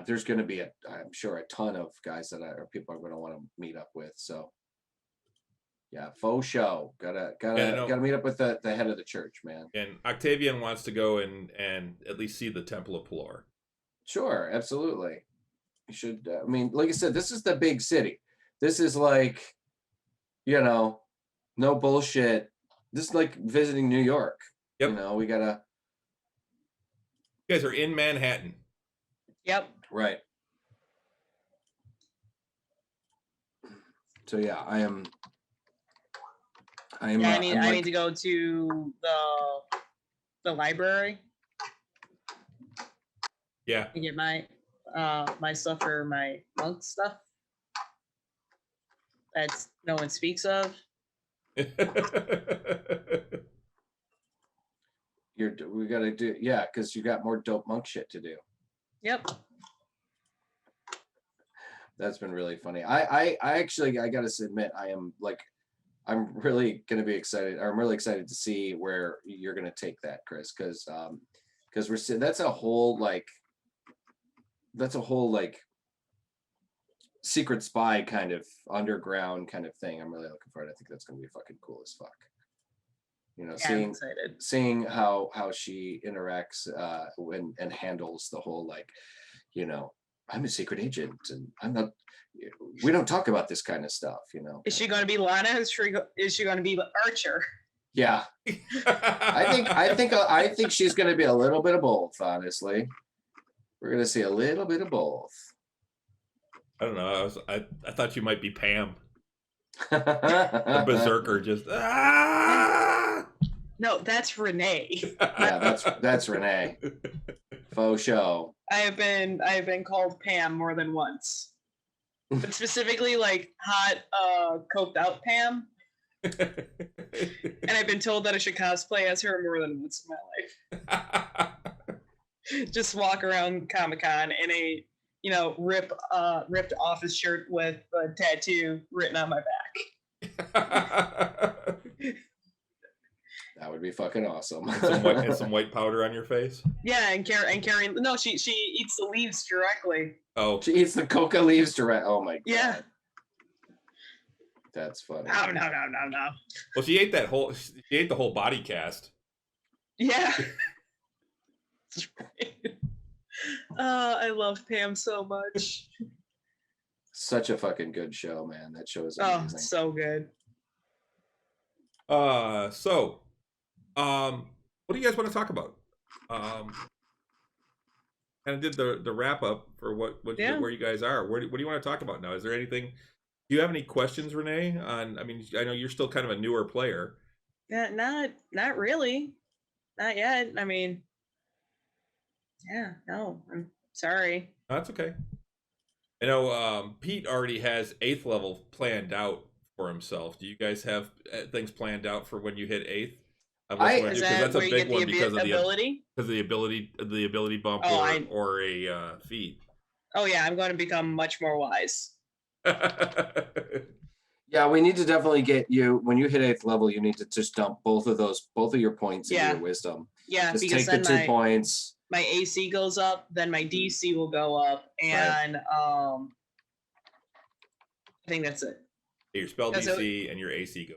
There's going to be I'm sure a ton of guys that people are going to want to meet up with. So. Yeah, faux show. Gotta meet up with the head of the church, man. And Octavian wants to go and at least see the Temple of Pelor. Sure, absolutely. You should. I mean, like I said, this is the big city. This is like, you know, no bullshit. This is like visiting New York. Yep. You know, we gotta. You guys are in Manhattan. Yep. Right. So yeah, I am. I need to go to the library. Yeah. To get my my stuff for my monk stuff. That's no one speaks of. We gotta do because you got more dope monk shit to do. Yep. That's been really funny. I actually I gotta admit I'm really going to be excited. I'm really excited to see where you're going to take that, Chris, because that's a whole secret spy kind of underground kind of thing. I'm really looking forward. I think that's going to be fucking cool as fuck. You know, seeing how she interacts and handles the whole you know, I'm a secret agent and I'm not. We don't talk about this kind of stuff, you know. Is she going to be Lana? Is she going to be Archer? Yeah, I think she's going to be a little bit of both. Honestly, we're going to see a little bit of both. I don't know. I thought you might be Pam, the berserker. Just No, that's Renee. Yeah, that's Renee. Faux show. I have been called Pam more than once. But specifically like hot coked out Pam. And I've been told that I should cosplay as her more than once in my life. Just walk around Comic-Con in a ripped office shirt with a tattoo written on my back. That would be fucking awesome. and some white powder on your face. Yeah, and carrying. No, she eats the leaves directly. Oh, she eats the coca leaves direct. Oh my god. Yeah. That's funny. No. Well, she ate the whole body cast. Yeah. I love Pam so much. Such a fucking good show, man. That show is amazing. Oh, so good. What do you guys want to talk about? kind of did the wrap up for Yeah. where you guys are. What do you want to talk about now? Is there anything? Do you have any questions, Renee? On, I mean, I know you're still kind of a newer player. Yeah, not really. Not yet. I mean, yeah, no. I'm sorry. Oh, that's okay. I know Pete already has 8th level planned out for himself. Do you guys have things planned out for when you hit 8th? Of what you want to Is do? Because that that's a where you big get the one because of ability? the ability bump Oh, I. or a feat. Oh yeah, I'm going to become much more wise. Yeah, we need to definitely get you when you hit 8th level. You need to just dump both of your points into Yeah. your wisdom. Yeah, Just because take the then 2 points. my AC goes up, then my DC will go up, and I think that's it. Your spell That's DC and your AC go.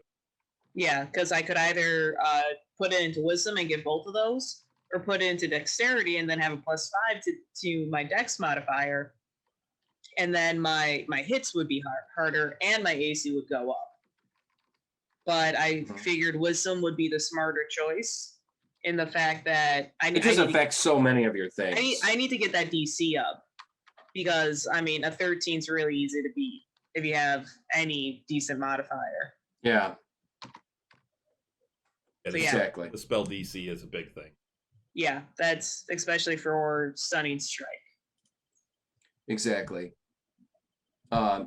Yeah, because I could either put it into wisdom and get both of those, or put it into dexterity and then have a +5 to my dex modifier, and then my hits would be harder and my AC would go up. But I figured wisdom would be the smarter choice in the fact that It just affects so many of your things. I need to get that DC up because I mean a 13 is really easy to beat if you have any decent modifier. Yeah. So exactly. The spell DC is a big thing. Yeah, that's especially for Stunning Strike. Exactly.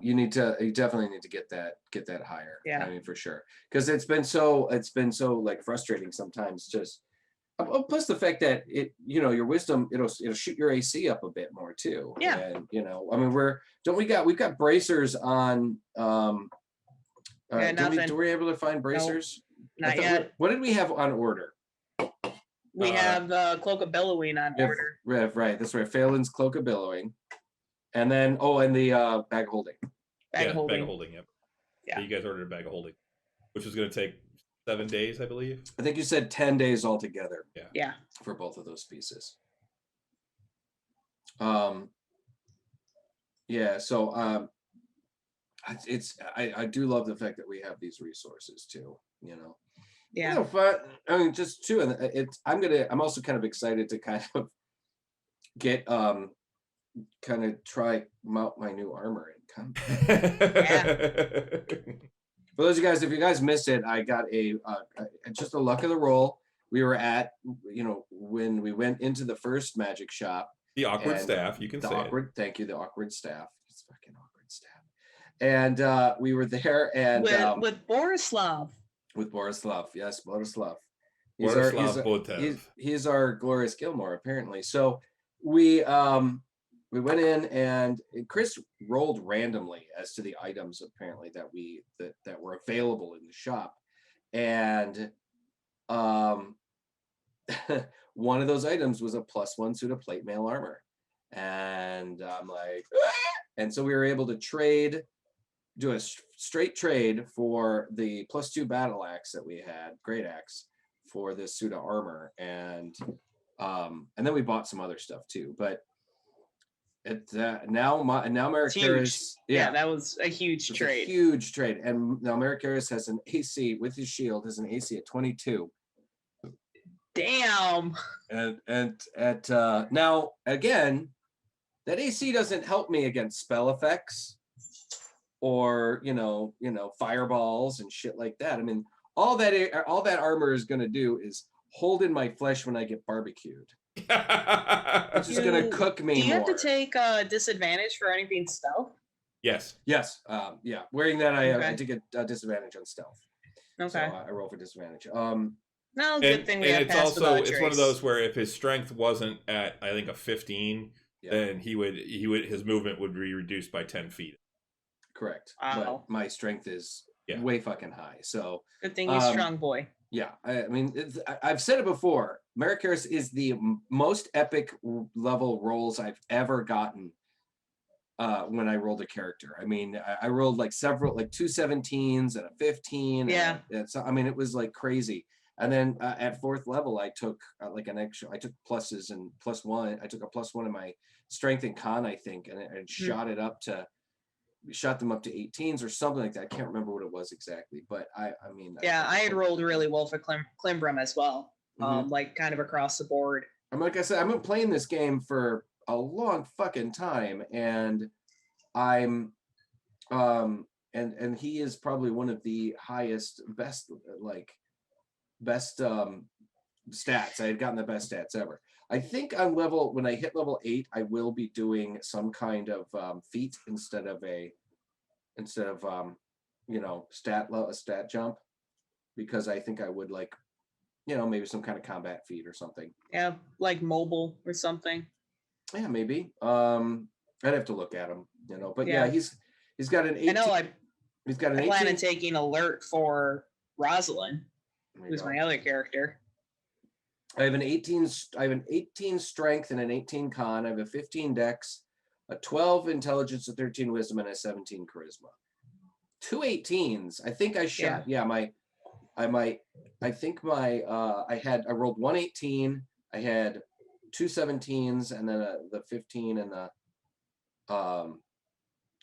You definitely need to get that higher. Yeah. I mean, for sure, because it's been so like frustrating sometimes. Just plus the fact that your wisdom it'll shoot your AC up a bit more too. Yeah. And I mean we've got bracers on. Nothing. Were we able to find bracers? Not yet. What did we have on order? We have Cloak of Billowing on order. Right. That's right. Phelan's Cloak of Billowing. And then, and the bag of holding. Bag of holding, yep. Yeah. So you guys ordered a bag of holding, which was going to take 7 days, I believe. I think you said 10 days altogether. Yeah. For both of those pieces. Yeah. So I do love the fact that we have these resources too. Yeah. But I mean, just too, and I'm also kind of excited to kind of get kind of try mount my new armor and For those of you guys, if you guys missed it, I got just a luck of the roll. We were at when we went into the first magic shop. The awkward staff, you can say awkward. Thank you, the awkward staff. It's fucking awkward staff. And we were there and with Borislav. With Borislav, yes, Borislav. He's our Glorious Gilmore, apparently. So we went in and Chris rolled randomly as to the items apparently that were available in the shop, and one of those items was a +1 suit of plate mail armor, and I'm like, and so we were able to do a straight trade for the +2 battle axe that we had, great axe, for this suit of armor, and then we bought some other stuff too, but. Now Marikaris, that was a huge trade. A huge trade, and now Marikaris has an AC with his shield has an AC at 22. Damn. And at now again, that AC doesn't help me against spell effects or fireballs and shit like that. I mean, all that armor is going to do is hold in my flesh when I get barbecued. It's just going to cook me. Do you have to take disadvantage for anything stealth? Yes. Yes. Yeah. Wearing that, I did get a disadvantage on stealth. Okay. So I roll for disadvantage. No, good thing we have it's passed also it's trace. One of those where if his strength wasn't at I think a 15, then he would his movement would be reduced by 10 feet. Correct. Wow. But my strength is way fucking high. So good thing he's strong boy. Yeah, I mean, I've said it before. Marikaris is the most epic level rolls I've ever gotten when I rolled a character. I mean, I rolled like 2 17s and a 15. Yeah. So I mean, it was like crazy. And then at 4th level, I took I took pluses and +1. I took a +1 in my strength and con, I think, and shot them up to 18s or something like that. I can't remember what it was exactly, but I mean. I had rolled really well for Climbram as well. Like kind of across the board. Like I said, I've been playing this game for a long fucking time, and I'm and he is probably one of the highest best stats. I had gotten the best stats ever. I think when I hit level 8, I will be doing some kind of feat instead of a stat jump, because I think I would like, maybe some kind of combat feat or something. Yeah, like mobile or something. Yeah, maybe. I'd have to look at him, but yeah, Yeah. he's got an 18. I know He's got an I 18. plan on taking alert for Rosalind, There you who's go. my other character. I have an 18 strength and an 18 con. I have a 15 dex, a 12 intelligence, a 13 wisdom, and a 17 charisma. 2 18s. I think I shot. Yeah, I rolled 1 18. I had 2 17s, and then the 15 and the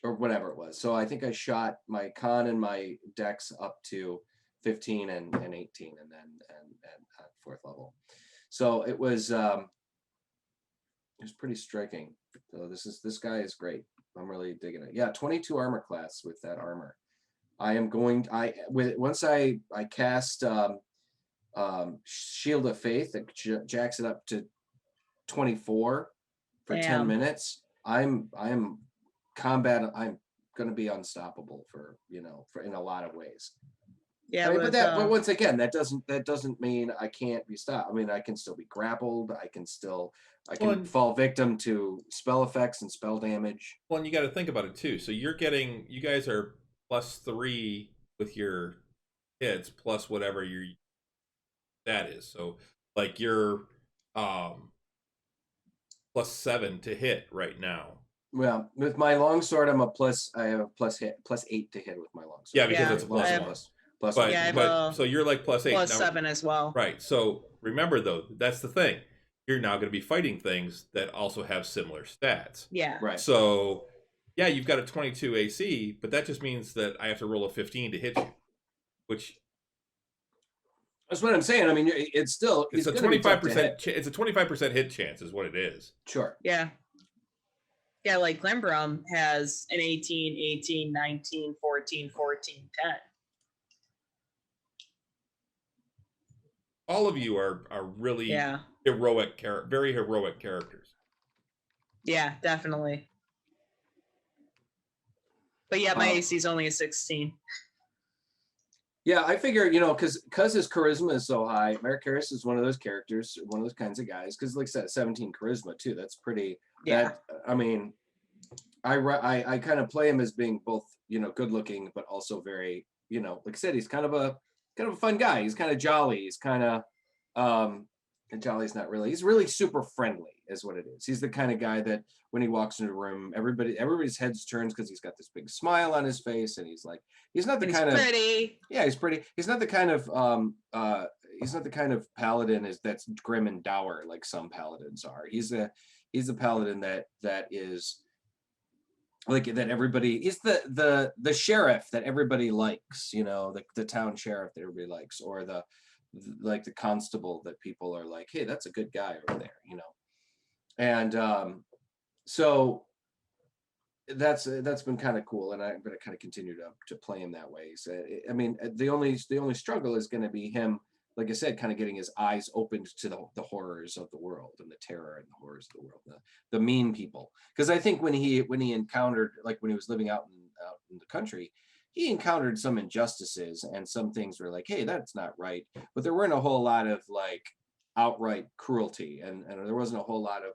or whatever it was. So I think I shot my con and my dex up to 15 and 18, and then at 4th level. So it was pretty striking. So this guy is great. I'm really digging it. Yeah, 22 armor class with that armor. Once I cast Shield of Faith, it jacks it up to 24 for 10 minutes. I'm going to be unstoppable for in a lot of ways. Yeah, but once again, that doesn't mean I can't be stopped. I mean, I can still be grappled. I can fall victim to spell effects and spell damage. Well, and you got to think about it too. So you guys are +3 with your hits, plus whatever your stat is. So like you're +7 to hit right now. Well, with my longsword, I have a +8 to hit with my longsword. Yeah, because it's a +1. But so you're like +8. +7 as well. Right. So remember though, that's the thing. You're now going to be fighting things that also have similar stats. Yeah. Right. So yeah, you've got a 22 AC, but that just means that I have to roll a 15 to hit you, which that's what I'm saying. I mean, it's a 25%. It's a 25% hit chance, is what it is. Sure. Yeah. Yeah, like Glenbrum has an 18, 18, 19, 14, 14, 10. All of you are really heroic, very heroic characters. Yeah, definitely. But yeah, my AC is only a 16. Yeah, I figure, because his charisma is so high, Merrick Harris is one of those characters, one of those kinds of guys, because like I said, 17 charisma too. That's pretty. Yeah. I mean, I kind of play him as being both, good looking, but also very, like I said, he's kind of a fun guy. He's kind of jolly. He's kind of, and jolly's not really. He's really super friendly, is what it is. He's the kind of guy that when he walks into a room, everybody's heads turns because he's got this big smile on his face, and he's not the kind of pretty. Yeah, he's pretty. He's not the kind of paladin that's grim and dour like some paladins are. He's a paladin that is like that everybody. He's the sheriff that everybody likes. The town sheriff that everybody likes, or the constable that people are like, hey, that's a good guy over there, and so that's been kind of cool, and I'm going to kind of continue to play him that way. So I mean, the only struggle is going to be him, like I said, kind of getting his eyes opened to the horrors of the world and the terror and the horrors of the world, the mean people. Because I think when he encountered, like when he was living out in the country, he encountered some injustices, and some things were like, hey, that's not right. But there weren't a whole lot of like outright cruelty, and there wasn't a whole lot of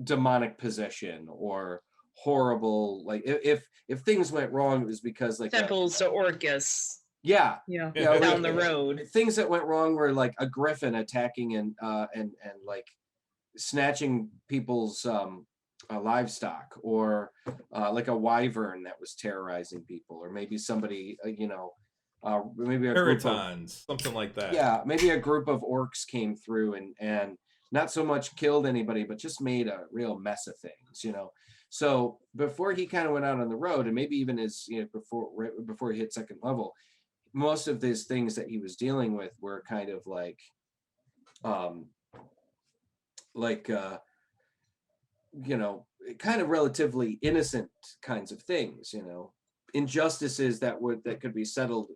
demonic possession or horrible, like if things went wrong, it was because like temples to Orcus. Yeah. Down the road. Things that went wrong were like a griffin attacking and like snatching people's livestock, or like a wyvern that was terrorizing people, or maybe somebody maybe a Peritons, something like that. Yeah, maybe a group of orcs came through and not so much killed anybody, but just made a real mess of things, So before he kind of went out on the road, and maybe even before he hit second level, most of these things that he was dealing with were kind of like um, like kind of relatively innocent kinds of things, injustices that could be settled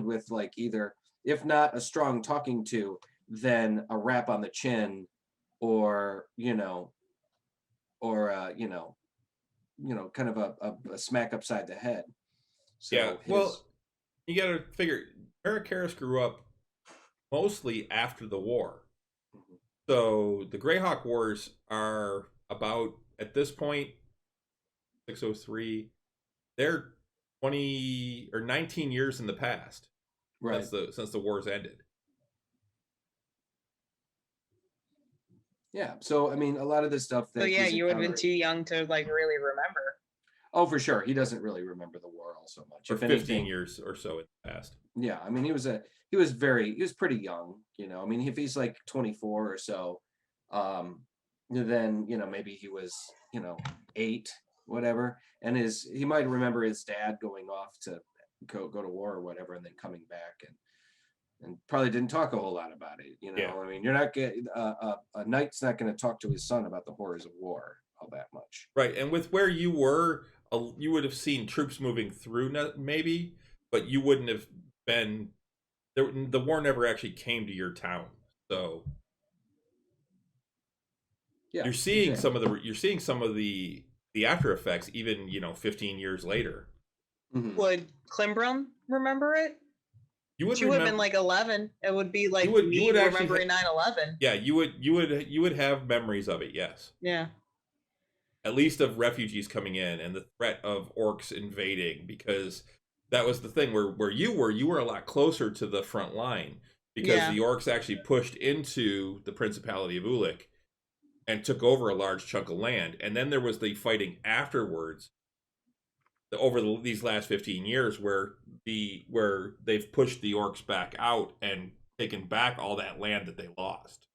with, like, either, if not a strong talking to, then a rap on the chin, or kind of a smack upside the head. Yeah, So his well, you got to figure Eric Harris grew up mostly after the war. So the Greyhawk Wars are about, at this point, 603. They're 20 or 19 years in the past right. since the wars ended. Yeah. So I mean, a lot of the stuff So that yeah, he's you would have been encountering. too young to like really remember. Oh, for sure. He doesn't really remember the war all so much. Or If 15 anything, years or so in the past. yeah. I mean, he was pretty young. I mean, if he's like 24 or so, um, then maybe he was 8, whatever, and he might remember his dad going off to go to war or whatever, and then coming back, and probably didn't talk a whole lot about it. Yeah. I mean, you're not getting a knight's not going to talk to his son about the horrors of war all that much. Right. And with where you were, you would have seen troops moving through, maybe, but you wouldn't have been. The war never actually came to your town. So Yeah, you're exactly. seeing some of the after effects even 15 years later. Mm-hmm. Would Klimbrum remember it? You would She would have been remember. like 11. It would be like You me would actually remembering 9/11. yeah, you would have memories of it, yes. Yeah. At least of refugees coming in and the threat of orcs invading, because that was the thing where you were a lot closer to the front line, because Yeah. the orcs actually pushed into the Principality of Ulick and took over a large chunk of land, and then there was the fighting afterwards over these last 15 years where they've pushed the orcs back out and taken back all that land that they lost.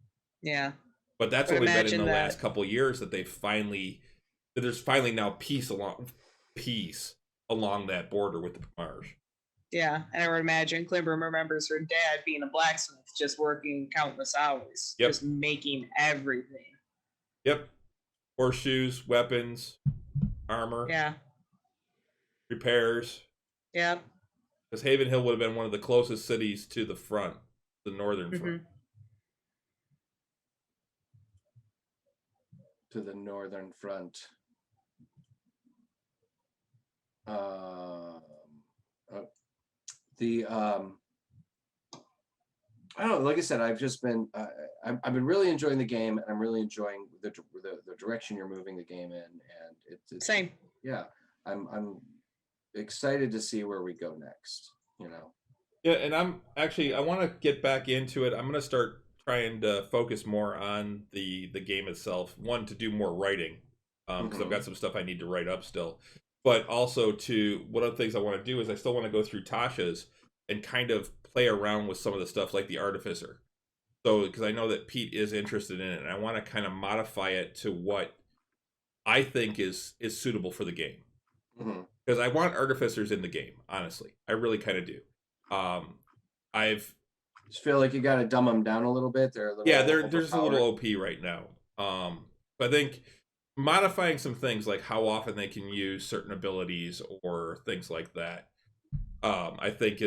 Yeah. But that's I would only been in the imagine last that. couple of years that there's finally now peace along that border with the Marsh. Yeah, and I would imagine Klimbrum remembers her dad being a blacksmith, just working countless hours, Yep. just making everything. Yep. Horseshoes, weapons, armor, Yeah. repairs. Yeah. Because Haven Hill would have been one of the closest cities to the front, the northern front. To the northern front. The I don't know. Like I said, I've just been I've been really enjoying the game, and I'm really enjoying the direction you're moving the game in, and it's Same. Yeah, I'm excited to see where we go next. Yeah, and I want to get back into it. I'm going to start trying to focus more on the game itself. One, to do more writing, because I've got some stuff I need to write up still. But also, one of the things I want to do is I still want to go through Tasha's and kind of play around with some of the stuff like the Artificer. So, because I know that Pete is interested in it, and I want to kind of modify it to what I think is suitable for the game. Because I want Artificers in the game, honestly. I really kind of do. I've just feel like you got to dumb them down a little bit. They're just a little OP right now. But I think modifying some things like how often they can use certain abilities or things like that, I think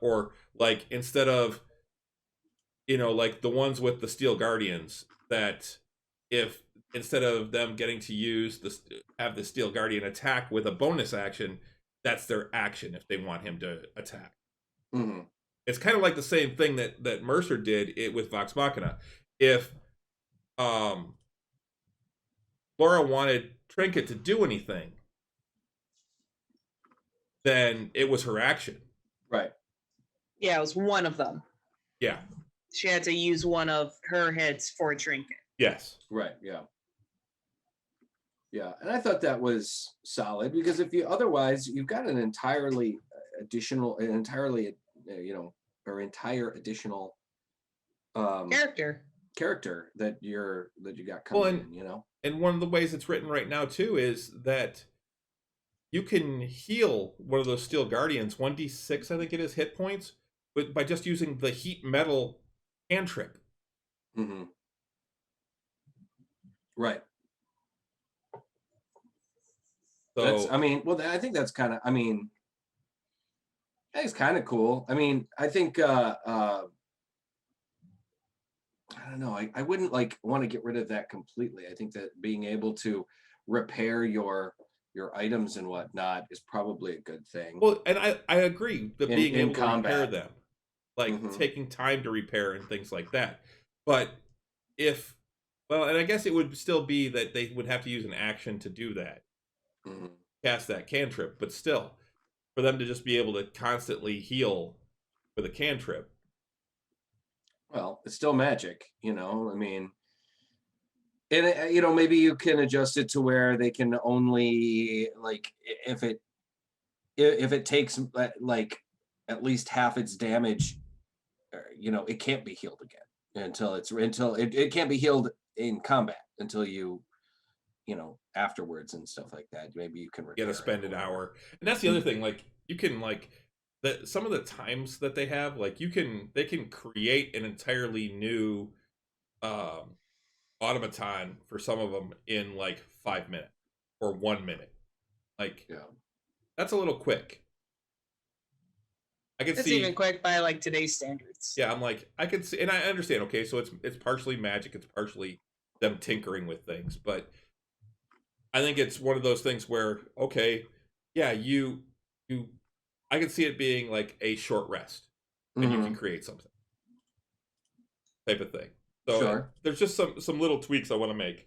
or like instead of like the ones with the Steel Guardians, that if instead of them getting to have the Steel Guardian attack with a bonus action, that's their action if they want him to attack. It's kind of like the same thing that Mercer did with Vox Machina. If Laura wanted Trinket to do anything, then it was her action. Right. Yeah, it was one of them. Yeah. She had to use one of her hits for a Trinket. Yes. Right, yeah. Yeah, and I thought that was solid, because if you otherwise you've got an entire additional character that you got coming in, And one of the ways it's written right now too is that you can heal one of those Steel Guardians 1d6, I think it is, hit points, but by just using the heat metal cantrip. Mm-hmm. Right. So I mean, well, I think that's kind of, I mean, it's kind of cool. I mean, I think, I don't know. I wouldn't like want to get rid of that completely. I think that being able to repair your items and whatnot is probably a good thing well, and I agree that being in able to repair combat. them, like Mm-hmm. taking time to repair and things like that. But if well, and I guess it would still be that they would have to use an action to do that, Mm-hmm. cast that cantrip. But still, for them to just be able to constantly heal with a cantrip, Well, it's still magic, you know. I mean, and you know, maybe you can adjust it to where they can only like if it takes like at least half its damage, you know, it can't be healed again until it can't be healed in combat until you know afterwards and stuff like that. Maybe you can you got to repair it spend or an whatever. hour. And that's the other thing. Like you can like some of the times that they have, like they can create an entirely new um automaton for some of them in like 5 minutes or 1 minute. Like Yeah. that's a little quick. I can That's even see. quick by like today's standards. Yeah, I'm like I can see, and I understand. Okay, so it's partially magic, it's partially them tinkering with things, but I think it's one of those things where okay, yeah, you I can see it being like a short rest, and you can Mm-hmm. create something type of thing. So Sure. there's just some little tweaks I want to make.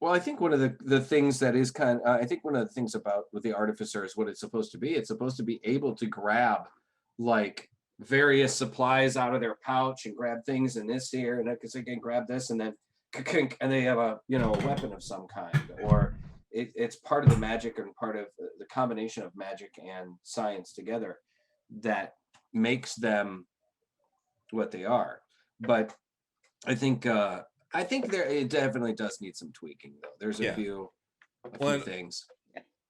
Well, I think one of the things that is kind I think one of the things about with the artificer is what it's supposed to be. It's supposed to be able to grab like various supplies out of their pouch and grab things in this here and because they can grab this and then and they have a you know a weapon of some kind or it's part of the magic and part of the combination of magic and science together that makes them what they are. But I think there it definitely does need some tweaking though. There's Yeah. a few When things.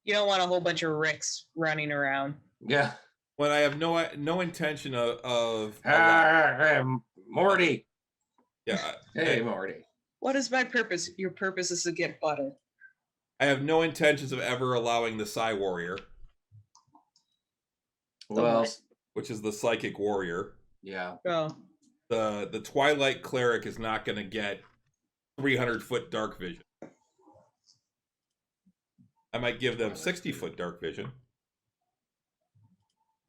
You don't want a whole bunch of Ricks running around. Yeah. when I have no intention of a lot. Morty. Yeah, Hey Morty. What is my purpose? Your purpose is to get butter. I have no intentions of ever allowing the Psy Warrior, Well, which is the psychic warrior. yeah. Oh. The Twilight cleric is not going to get 300-foot dark vision. I might give them 60-foot dark vision,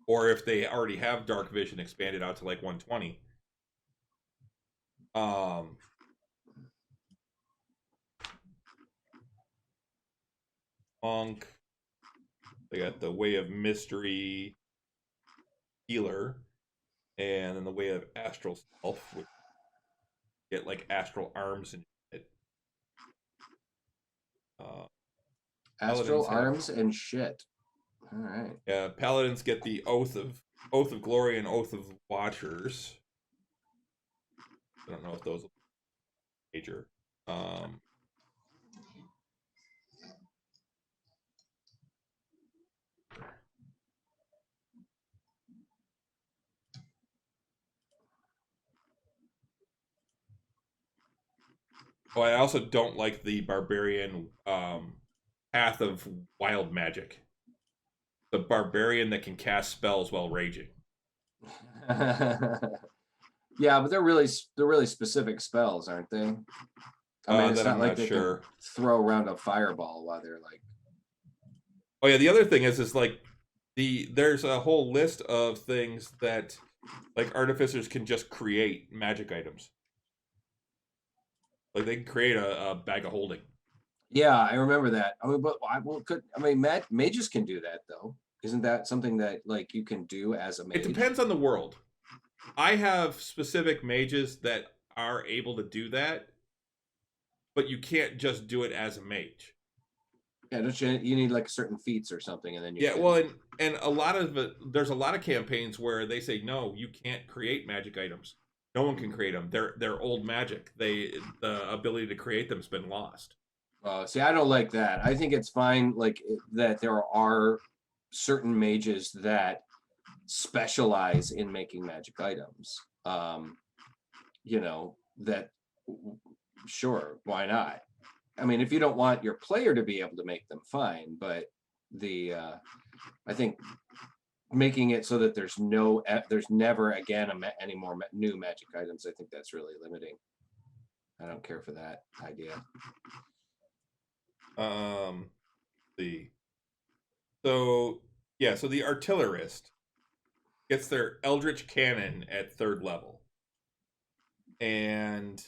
or if they already have dark vision, expanded out to like 120. Monk. They got the Way of Mystery healer, and then the Way of Astral Self, which get like astral arms and shit. Astral arms and shit. All right. Yeah, paladins get the Oath of Glory and Oath of Watchers. I don't know if those are major. Oh, I also don't like the barbarian path of wild magic. The barbarian that can cast spells while raging. Yeah, but they're really specific spells, aren't they? I mean, it's That not I'm like not they sure. can throw around a fireball while they're like. Oh yeah, the other thing is like there's a whole list of things that like artificers can just create magic items. Like they can create a bag of holding. Yeah, I remember that. I mean, but mages can do that though. Isn't that something that like you can do as a mage? It depends on the world. I have specific mages that are able to do that, but you can't just do it as a mage. Yeah, don't you need like certain feats or something, and then you Yeah, can. well, and a lot of it, there's a lot of campaigns where they say no, you can't create magic items. No one can create them. They're old magic. The ability to create them's been lost. See, I don't like that. I think it's fine, like that there are certain mages that specialize in making magic items. that sure, why not? I mean, if you don't want your player to be able to make them, fine. But I think making it so that there's never again any more new magic items, I think that's really limiting. I don't care for that idea. The so yeah, so the artillerist gets their eldritch cannon at 3rd level, and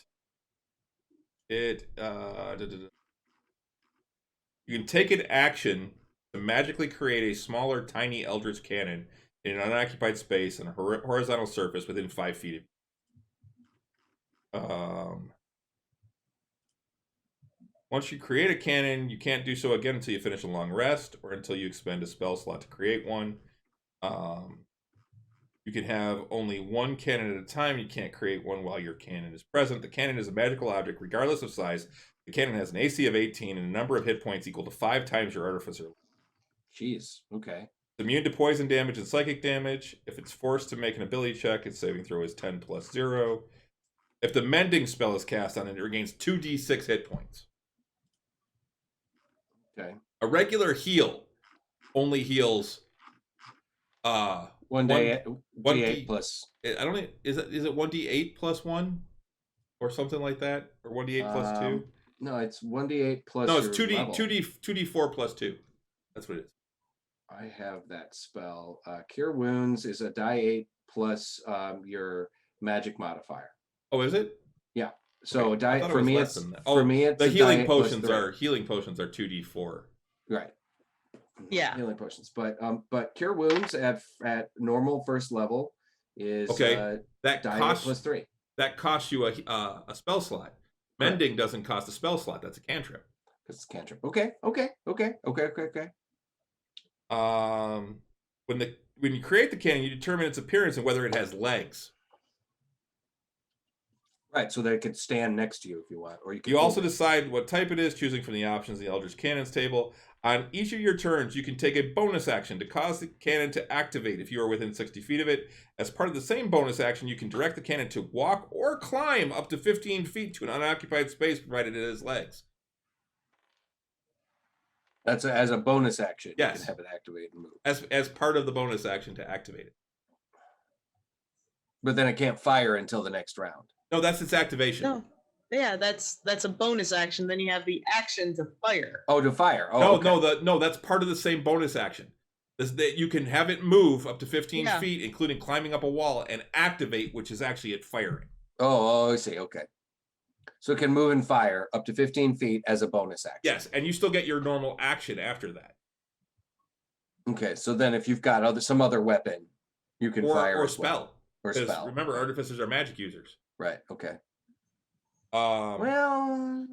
it you can take an action to magically create a smaller, tiny eldritch cannon in an unoccupied space on a horizontal surface within 5 feet of you. Once you create a cannon, you can't do so again until you finish a long rest or until you expend a spell slot to create one. You can have only one cannon at a time. You can't create one while your cannon is present. The cannon is a magical object, regardless of size. The cannon has an AC of 18 and a number of hit points equal to 5 times your artificer. Jeez, okay. It's immune to poison damage and psychic damage. If it's forced to make an ability check, its saving throw is 10 plus 0. If the mending spell is cast on it, it regains 2d6 hit points. Okay. A regular heal only heals 1d8 plus. I don't know. Is it 1d8 plus 1 or something like that, or 1d8 plus 2? No, it's 1d8 plus. No, it's 2d4 plus 2. That's what it is. I have that spell. Cure Wounds is a die 8 plus your magic modifier. Oh, is it? Yeah. So okay. for me it's the healing potions are 2d4. Right. Yeah. Healing potions, but Cure Wounds at normal 1st level is okay. That die costs 8 plus 3. That costs you a spell slot. Mending doesn't cost a spell slot. That's a cantrip. It's a cantrip. Okay. When you create the cannon, you determine its appearance and whether it has legs. Right, so that it could stand next to you if you want, or you also decide what type it is, choosing from the options in the Eldritch Cannons table. On each of your turns, you can take a bonus action to cause the cannon to activate if you are within 60 feet of it. As part of the same bonus action, you can direct the cannon to walk or climb up to 15 feet to an unoccupied space, provided it has legs. That's as a bonus action. Yes. You can have it activate and move. As part of the bonus action to activate it. But then it can't fire until the next round. No, that's its activation. No. Yeah, that's a bonus action. Then you have the action to fire. Oh, to fire. Oh, no, okay. no, that's part of the same bonus action. That you can have it move up to 15 feet, including climbing up a wall, and activate, which is actually it firing. Oh, I see. Okay. So it can move and fire up to 15 feet as a bonus action. Yes, and you still get your normal action after that. Okay, so then if you've got some other weapon, you can fire or spell. Or spell. Remember, artificers are magic users. Right. Okay. The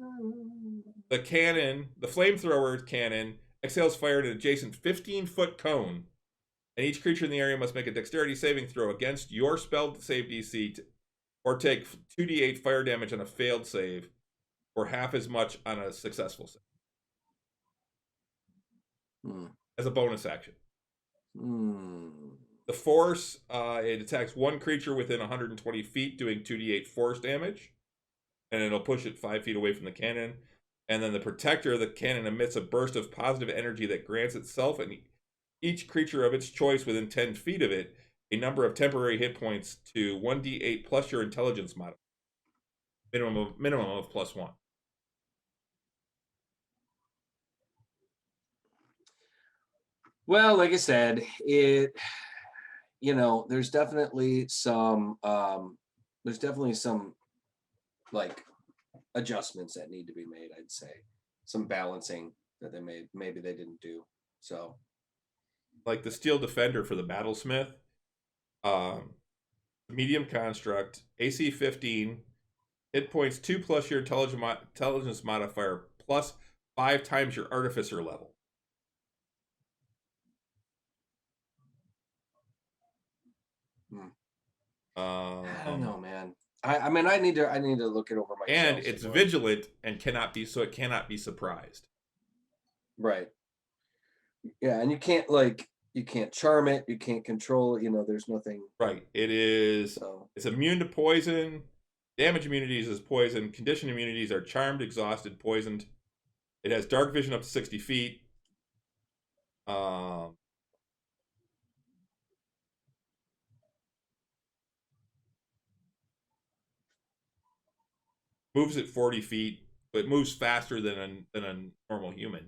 cannon, the flamethrower cannon, exhales fire at an adjacent 15-foot cone, and each creature in the area must make a dexterity saving throw against your spell save DC, or take 2d8 fire damage on a failed save, or half as much on a successful save. As a bonus action. The force, it attacks one creature within 120 feet, doing 2d8 force damage. And it'll push it 5 feet away from the cannon. And then the protector of the cannon emits a burst of positive energy that grants itself and each creature of its choice within 10 feet of it a number of temporary hit points to 1d8 plus your intelligence modifier. Minimum of plus 1. Well, like I said, there's definitely some like adjustments that need to be made. I'd say some balancing that maybe they didn't do. So, like the Steel Defender for the Battlesmith, medium construct, AC 15, hit points 2 plus your intelligence modifier plus 5 times your artificer level. I don't know, man. I mean, I need to look it over myself. And it's vigilant and cannot be surprised. Right. Yeah, and you can't charm it, you can't control it, there's nothing. Right. It is it's immune to poison. Damage immunities is poison. Condition immunities are charmed, exhausted, poisoned. It has dark vision up to 60 feet. Moves at 40 feet, but moves faster than a normal human.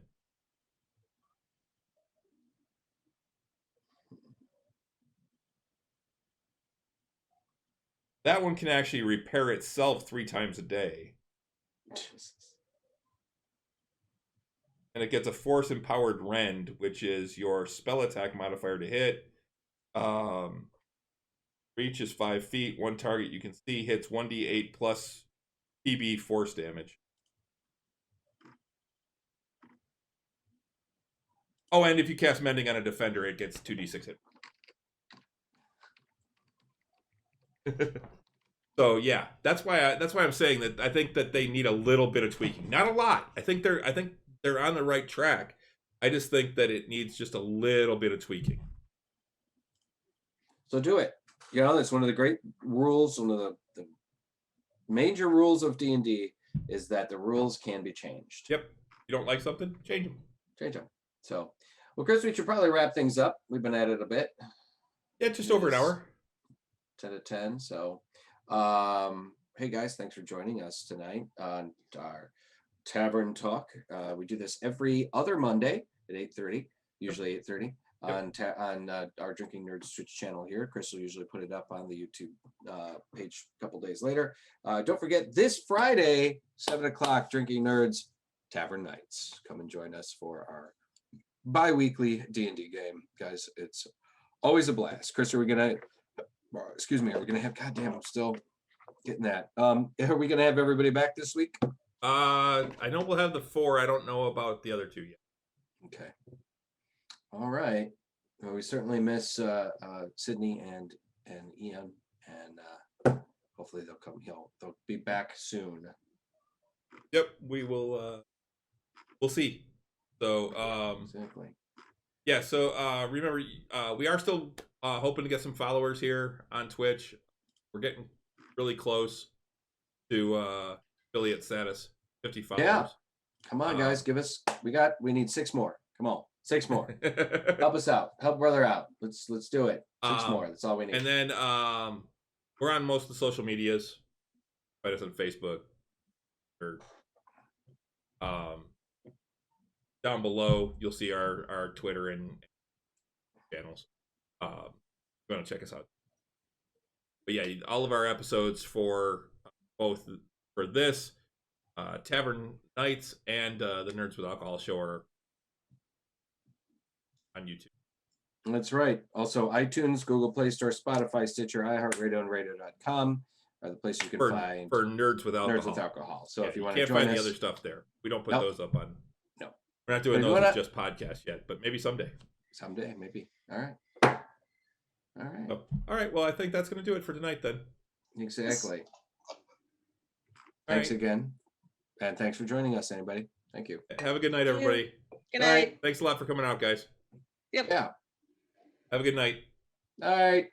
That one can actually repair itself 3 times a day. And it gets a force empowered rend, which is your spell attack modifier to hit. Reach is 5 feet. One target you can see hits 1d8 plus PB force damage. Oh, and if you cast Mending on a defender, it gets 2d6 hit. So yeah, that's why I'm saying that I think that they need a little bit of tweaking, not a lot. I think they're on the right track. I just think that it needs just a little bit of tweaking. So do it. You know, that's one of the great rules. One of the major rules of D&D is that the rules can be changed. Yep. You don't like something, change them. Change them. So, well, Chris, we should probably wrap things up. We've been at it a bit. Yeah, just over an hour. 10 to 10. So, hey guys, thanks for joining us tonight on our Tavern Talk. We do this every other Monday at 8:30, usually 8:30 on our Drinking Nerds Twitch channel here. Chris will usually put it up on the YouTube page a couple days later. Don't forget this Friday, 7 o'clock, Drinking Nerds Tavern Knights. Come and join us for our bi-weekly D&D game, guys. It's always a blast. Chris, are we gonna have, goddamn, I'm still getting that. Are we gonna have everybody back this week? I know we'll have the 4. I don't know about the other 2 yet. Okay. All right. Well, we certainly miss Sydney and Ian, and hopefully they'll come. They'll be back soon. Yep, we will. We'll see. So exactly. Yeah. So remember, we are still hoping to get some followers here on Twitch. We're getting really close to affiliate status. 50 followers. Yeah. Come on, guys. We need 6 more. Come on. 6 more. Help us out. Help brother out. Let's do it. 6 more. That's all we need. And then we're on most of the social medias. Find us on Facebook. Or down below, you'll see our Twitter and channels. If you want to check us out. But yeah, all of our episodes for both for this Tavern Knights and the Nerds with Alcohol show are on YouTube. That's right. Also, iTunes, Google Play Store, Spotify, Stitcher, iHeartRadio, and Radio.com are the places you can find for Nerds with Alcohol. Nerds with Alcohol. So yeah, if you want to join us, can't find the other stuff there. We don't put those up on. No, we're not doing those as just podcasts yet, but maybe someday. Someday, maybe. All right. Oh, all right. Well, I think that's going to do it for tonight then. Exactly. Thanks again. And thanks for joining us, anybody. Thank you. Have a good night, everybody. Good night. Thanks a lot for coming out, guys. Yep. Yeah. Have a good night. All right.